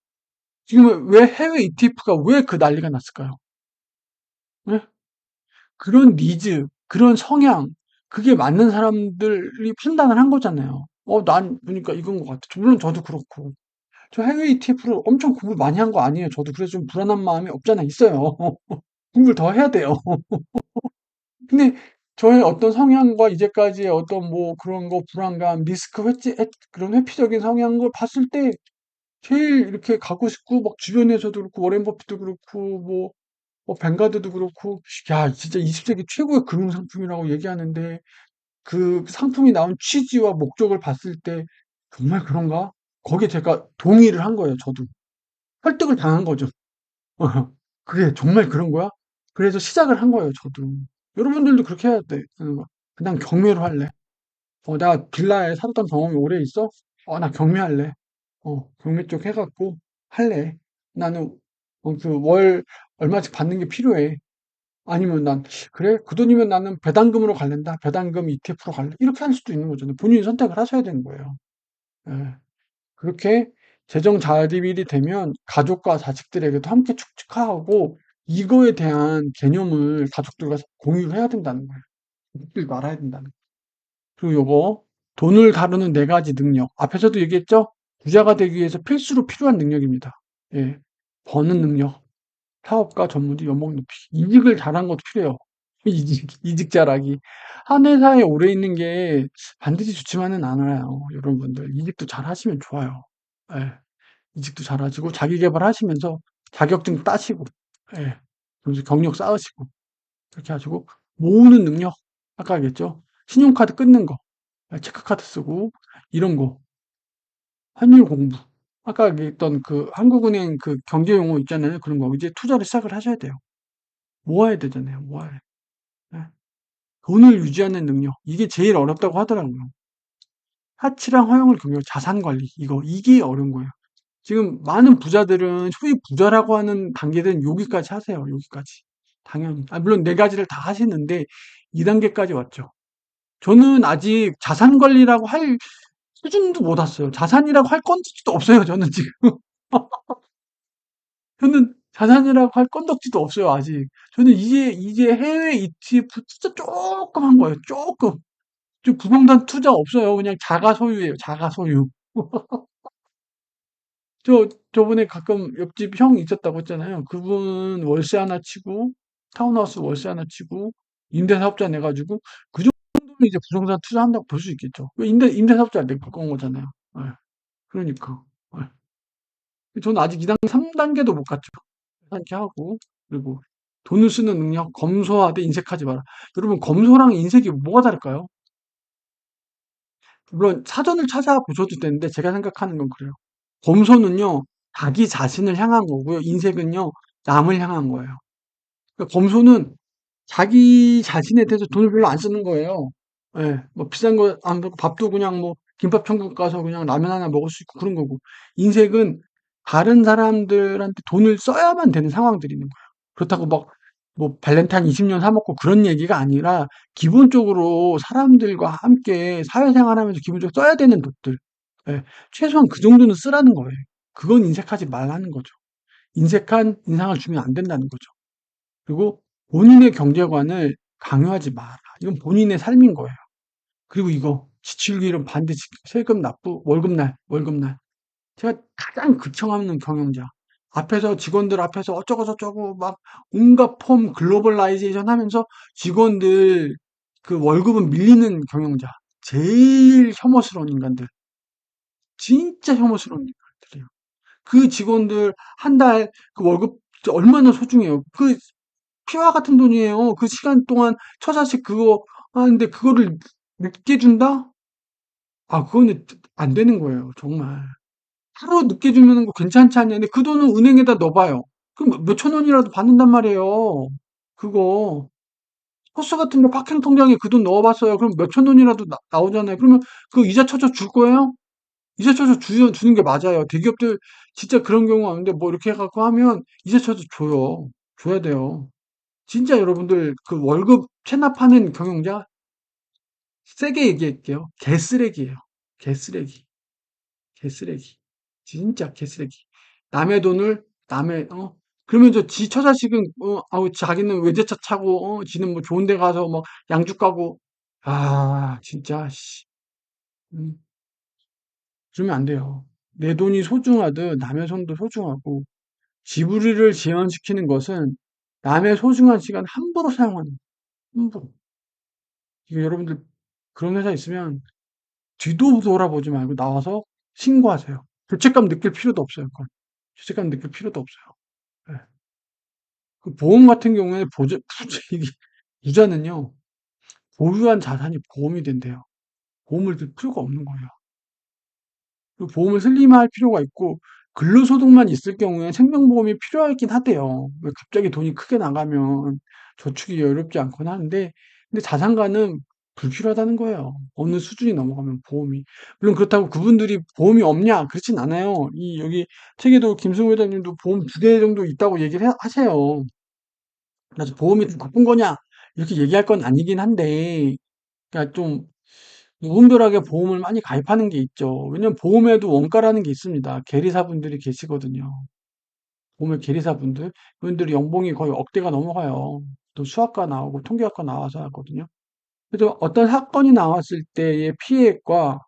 지금 왜 해외 ETF가 왜 그 난리가 났을까요? 예? 그런 니즈, 그런 성향, 그게 맞는 사람들이 판단을 한 거잖아요. 난 보니까 이건 것 같아. 물론 저도 그렇고. 저 해외 ETF를 엄청 공부 많이 한 거 아니에요. 저도 그래서 좀 불안한 마음이 없잖아 있어요. 공부를 더 해야 돼요. 근데 저의 어떤 성향과 이제까지의 어떤 뭐 그런 거 불안감, 리스크 그런 회피적인 성향을 봤을 때 제일 이렇게 가고 싶고 막 주변에서도 그렇고 워렌 버핏도 그렇고 뱅가드도 그렇고 야 진짜 20세기 최고의 금융 상품이라고 얘기하는데 그 상품이 나온 취지와 목적을 봤을 때 정말 그런가? 거기에 제가 동의를 한 거예요. 저도 설득을 당한 거죠. 그게 정말 그런 거야? 그래서 시작을 한 거예요. 저도 여러분들도 그렇게 해야 돼. 그냥 경매로 할래. 나 빌라에 살았던 경험이 오래 있어? 나 경매할래. 경매 쪽 해갖고 할래. 나는 그 월 얼마씩 받는 게 필요해. 아니면 그래? 그 돈이면 나는 배당금으로 갈랜다. 배당금 ETF로 갈래. 이렇게 할 수도 있는 거잖아요. 본인이 선택을 하셔야 되는 거예요. 예. 그렇게 재정 자립이 되면 가족과 자식들에게도 함께 축축하고 이거에 대한 개념을 가족들과 공유를 해야 된다는 거예요. 잊지 말아야 된다는 거예요. 그리고 요거 돈을 다루는 네 가지 능력. 앞에서도 얘기했죠? 부자가 되기 위해서 필수로 필요한 능력입니다. 예. 버는 능력. 사업가, 전문직, 연봉 높이. 이직을 잘한 것도 필요해요. 이직 잘하기. 한 회사에 오래 있는 게 반드시 좋지만은 않아요. 여러분들. 이직도 잘 하시면 좋아요. 예. 이직도 잘 하시고, 자기 개발하시면서 자격증 따시고, 예. 그러면서 경력 쌓으시고, 그렇게 하시고, 모으는 능력. 아까 얘기했죠? 신용카드 끊는 거, 체크카드 쓰고, 이런 거. 환율 공부. 아까 얘기했던 그 한국은행 그 경제 용어 있잖아요. 그런 거. 이제 투자를 시작을 하셔야 돼요. 모아야 되잖아요. 모아야 돼. 예. 돈을 유지하는 능력. 이게 제일 어렵다고 하더라고요. 가치랑 허용을 경영, 자산 관리. 이게 어려운 거예요. 지금 많은 부자들은 소위 부자라고 하는 단계는 여기까지 하세요. 여기까지. 당연히. 물론 네 가지를 다 하시는데 2단계까지 왔죠. 저는 아직 자산 관리라고 할 수준도 못 왔어요. 자산이라고 할 건지도 없어요. 저는 지금. 저는 자산이라고 할 건덕지도 없어요, 아직. 저는 이제 해외 ETF 진짜 조금 한 거예요, 조금. 좀 부동산 투자 없어요. 그냥 자가 소유예요, 자가 소유. 저번에 가끔 옆집 형 있었다고 했잖아요. 그분 월세 하나 치고, 타운하우스 월세 하나 치고, 임대사업자 내가지고, 그 정도면 이제 부동산 투자한다고 볼 수 있겠죠. 임대사업자 내건 거잖아요. 예, 그러니까. 저는 아직 2단, 3단계도 못 갔죠. 이렇게 하고 그리고 돈을 쓰는 능력 검소하되 인색하지 마라. 여러분 검소랑 인색이 뭐가 다를까요? 물론 사전을 찾아보셔도 되는데 제가 생각하는 건 그래요. 검소는요 자기 자신을 향한 거고요. 인색은요 남을 향한 거예요. 그러니까 검소는 자기 자신에 대해서 돈을 별로 안 쓰는 거예요. 예, 뭐 비싼 거 안 먹고 밥도 그냥 뭐 김밥 천국 가서 그냥 라면 하나 먹을 수 있고 그런 거고. 인색은 다른 사람들한테 돈을 써야만 되는 상황들이 있는 거예요. 그렇다고 막 뭐 발렌타인 20년 사 먹고 그런 얘기가 아니라 기본적으로 사람들과 함께 사회생활하면서 기본적으로 써야 되는 것들. 예, 최소한 그 정도는 쓰라는 거예요. 그건 인색하지 말라는 거죠. 인색한 인상을 주면 안 된다는 거죠. 그리고 본인의 경제관을 강요하지 마라. 이건 본인의 삶인 거예요. 그리고 지출기일은 반드시 세금 납부, 월급날. 제가 가장 극청하는 경영자. 앞에서 직원들 앞에서 어쩌고 저쩌고 막 온갖 폼 글로벌라이제이션 하면서 직원들 그 월급은 밀리는 경영자. 제일 혐오스러운 인간들. 진짜 혐오스러운 인간들이에요. 그 직원들 한 달 그 월급 얼마나 소중해요. 피와 같은 돈이에요. 그 시간 동안 처자식 그거 하는데 그거를 늦게 준다? 그거는 안 되는 거예요. 정말. 하루 늦게 주면은 거 괜찮지 않냐. 근데 그 돈은 은행에다 넣어봐요. 그럼 몇천 원이라도 받는단 말이에요. 그거. 호스 같은 거 파킹 통장에 그 돈 넣어봤어요. 그럼 몇천 원이라도 나오잖아요. 그러면 그 이자 쳐줘 줄 거예요? 이자 쳐줘 주는 게 맞아요. 대기업들 진짜 그런 경우 없는데 뭐 이렇게 해갖고 하면 이자 쳐줘 줘요. 줘야 돼요. 진짜 여러분들 그 월급 체납하는 경영자 세게 얘기할게요. 개쓰레기예요. 개쓰레기. 개쓰레기. 진짜 개쓰레기. 남의 돈을 남의 그러면 저 지 처자식은, 아우, 자기는 외제차 차고, 지는 뭐 좋은 데 가서 뭐 양주 가고, 아, 진짜, 씨. 음, 그러면 안 돼요. 내 돈이 소중하듯 남의 손도 소중하고, 지불을 지연시키는 것은 남의 소중한 시간 함부로 사용하는, 함부로. 이거 여러분들 그런 회사 있으면 뒤도 돌아보지 말고 나와서 신고하세요. 죄책감 느낄 필요도 없어요. 그건. 죄책감 느낄 필요도 없어요. 예. 그 보험 같은 경우에 부자는요, 보유한 자산이 보험이 된대요. 보험을 들 필요가 없는 거예요. 그 보험을 슬림할 필요가 있고, 근로소득만 있을 경우에 생명보험이 필요하긴 하대요. 왜 갑자기 돈이 크게 나가면 저축이 여유롭지 않거나 하는데, 근데 자산가는 불필요하다는 거예요. 어느 수준이 넘어가면 보험이. 물론 그렇다고 그분들이 보험이 없냐? 그렇진 않아요. 여기 책에도 김승우 회장님도 보험 2개 정도 있다고 얘기를 하세요. 그래서 보험이 좀 나쁜 거냐? 이렇게 얘기할 건 아니긴 한데, 그러니까 좀 무분별하게 보험을 많이 가입하는 게 있죠. 왜냐면 보험에도 원가라는 게 있습니다. 계리사분들이 계시거든요. 보험의 계리사분들. 그분들이 연봉이 거의 억대가 넘어가요. 또 수학과 나오고 통계학과 나와서 하거든요. 그래서 어떤 사건이 나왔을 때의 피해액과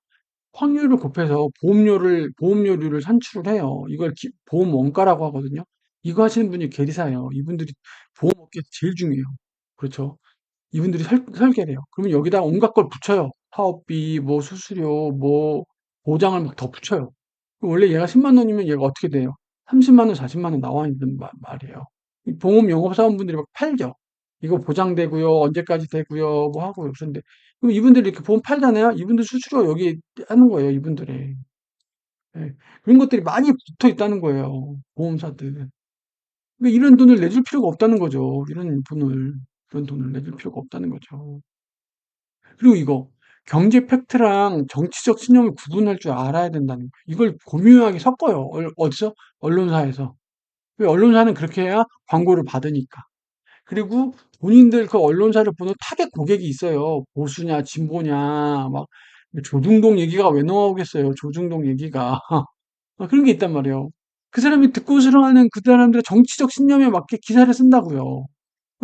확률을 곱해서 보험료를 산출을 해요. 이걸 보험 원가라고 하거든요. 이거 하시는 분이 계리사예요. 이분들이 보험업계에서 제일 중요해요. 그렇죠. 이분들이 설계를 해요. 그러면 여기다 온갖 걸 붙여요. 사업비, 뭐 수수료, 뭐 보장을 막 더 붙여요. 원래 얘가 10만 원이면 얘가 어떻게 돼요? 30만 원, 40만 원 나와 있는 말이에요. 이 보험 영업사원분들이 막 팔죠. 이거 보장되고요, 언제까지 되고요, 뭐 하고요. 그런데 그럼 이분들이 이렇게 보험 팔잖아요. 이분들 수수료 여기 하는 거예요, 이분들이. 예. 그런 것들이 많이 붙어 있다는 거예요, 보험사들. 그러니까 이런 돈을 내줄 필요가 없다는 거죠. 이런 돈을 내줄 필요가 없다는 거죠. 그리고 이거 경제 팩트랑 정치적 신념을 구분할 줄 알아야 된다는 거예요. 이걸 고유하게 섞어요. 어디서? 언론사에서. 왜 언론사는 그렇게 해야 광고를 받으니까. 그리고 본인들 그 언론사를 보는 타겟 고객이 있어요. 보수냐, 진보냐, 막 조중동 얘기가 왜 나오겠어요. 조중동 얘기가. 그런 게 있단 말이에요. 그 사람이 듣고 싫어하는 그 사람들의 정치적 신념에 맞게 기사를 쓴다고요.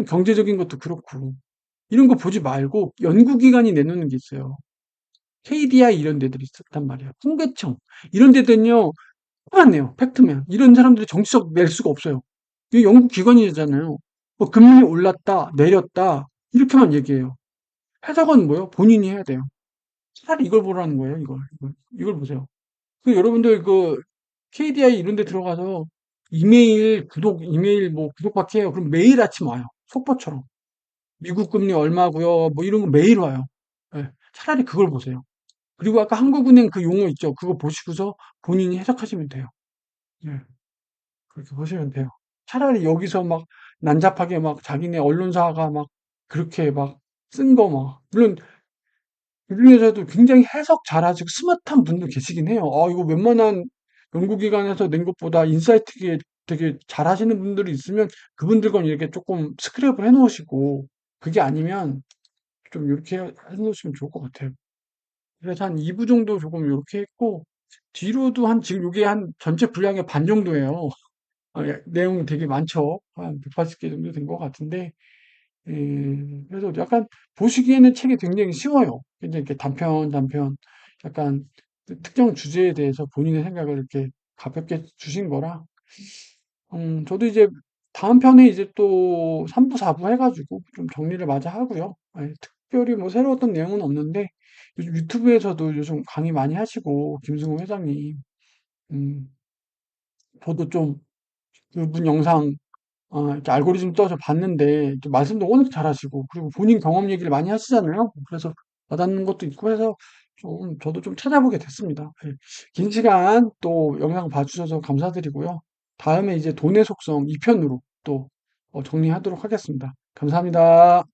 경제적인 것도 그렇고. 이런 거 보지 말고 연구기관이 내놓는 게 있어요. KDI 이런 데들이 있었단 말이에요. 통계청 이런 데들은요 똑같네요. 팩트면 이런 사람들이 정치적 낼 수가 없어요. 이 연구기관이잖아요. 뭐 금리 올랐다 내렸다 이렇게만 얘기해요. 해석은 뭐요? 본인이 해야 돼요. 차라리 이걸 보라는 거예요. 이걸 보세요. 여러분들 그 KDI 이런 데 들어가서 이메일 뭐 구독받기 해요. 그럼 매일 아침 와요. 속보처럼. 미국 금리 얼마고요. 뭐 이런 거 매일 와요. 예, 차라리 그걸 보세요. 그리고 아까 한국은행 그 용어 있죠. 그거 보시고서 본인이 해석하시면 돼요. 예, 그렇게 보시면 돼요. 차라리 여기서 막 난잡하게 막 자기네 언론사가 막 그렇게 막 쓴 거 막, 물론 그 중에서도 굉장히 해석 잘하시고 스마트한 분도 계시긴 해요. 이거 웬만한 연구기관에서 낸 것보다 인사이트 되게 잘하시는 분들이 있으면 그분들 건 이렇게 조금 스크랩을 해놓으시고, 그게 아니면 좀 이렇게 해놓으시면 좋을 것 같아요. 그래서 한 2부 정도 조금 이렇게 했고, 뒤로도 지금 이게 한 전체 분량의 반 정도예요. 예, 내용 되게 많죠. 한 180개 정도 된 것 같은데, 그래서 약간 보시기에는 책이 굉장히 쉬워요. 굉장히 이렇게 단편, 약간 그 특정 주제에 대해서 본인의 생각을 이렇게 가볍게 주신 거라, 저도 이제 다음 편에 이제 또 3부, 4부 해가지고 좀 정리를 마저 하고요. 특별히 뭐 새로웠던 내용은 없는데, 요즘 유튜브에서도 요즘 강의 많이 하시고, 김승호 회장님, 음, 저도 좀 그분 영상 이렇게 알고리즘 떠서 봤는데 또 말씀도 워낙 잘하시고 그리고 본인 경험 얘기를 많이 하시잖아요. 그래서 와닿는 것도 있고 해서 저도 좀 찾아보게 됐습니다. 예. 긴 시간 또 영상 봐주셔서 감사드리고요. 다음에 이제 돈의 속성 2편으로 또 정리하도록 하겠습니다. 감사합니다.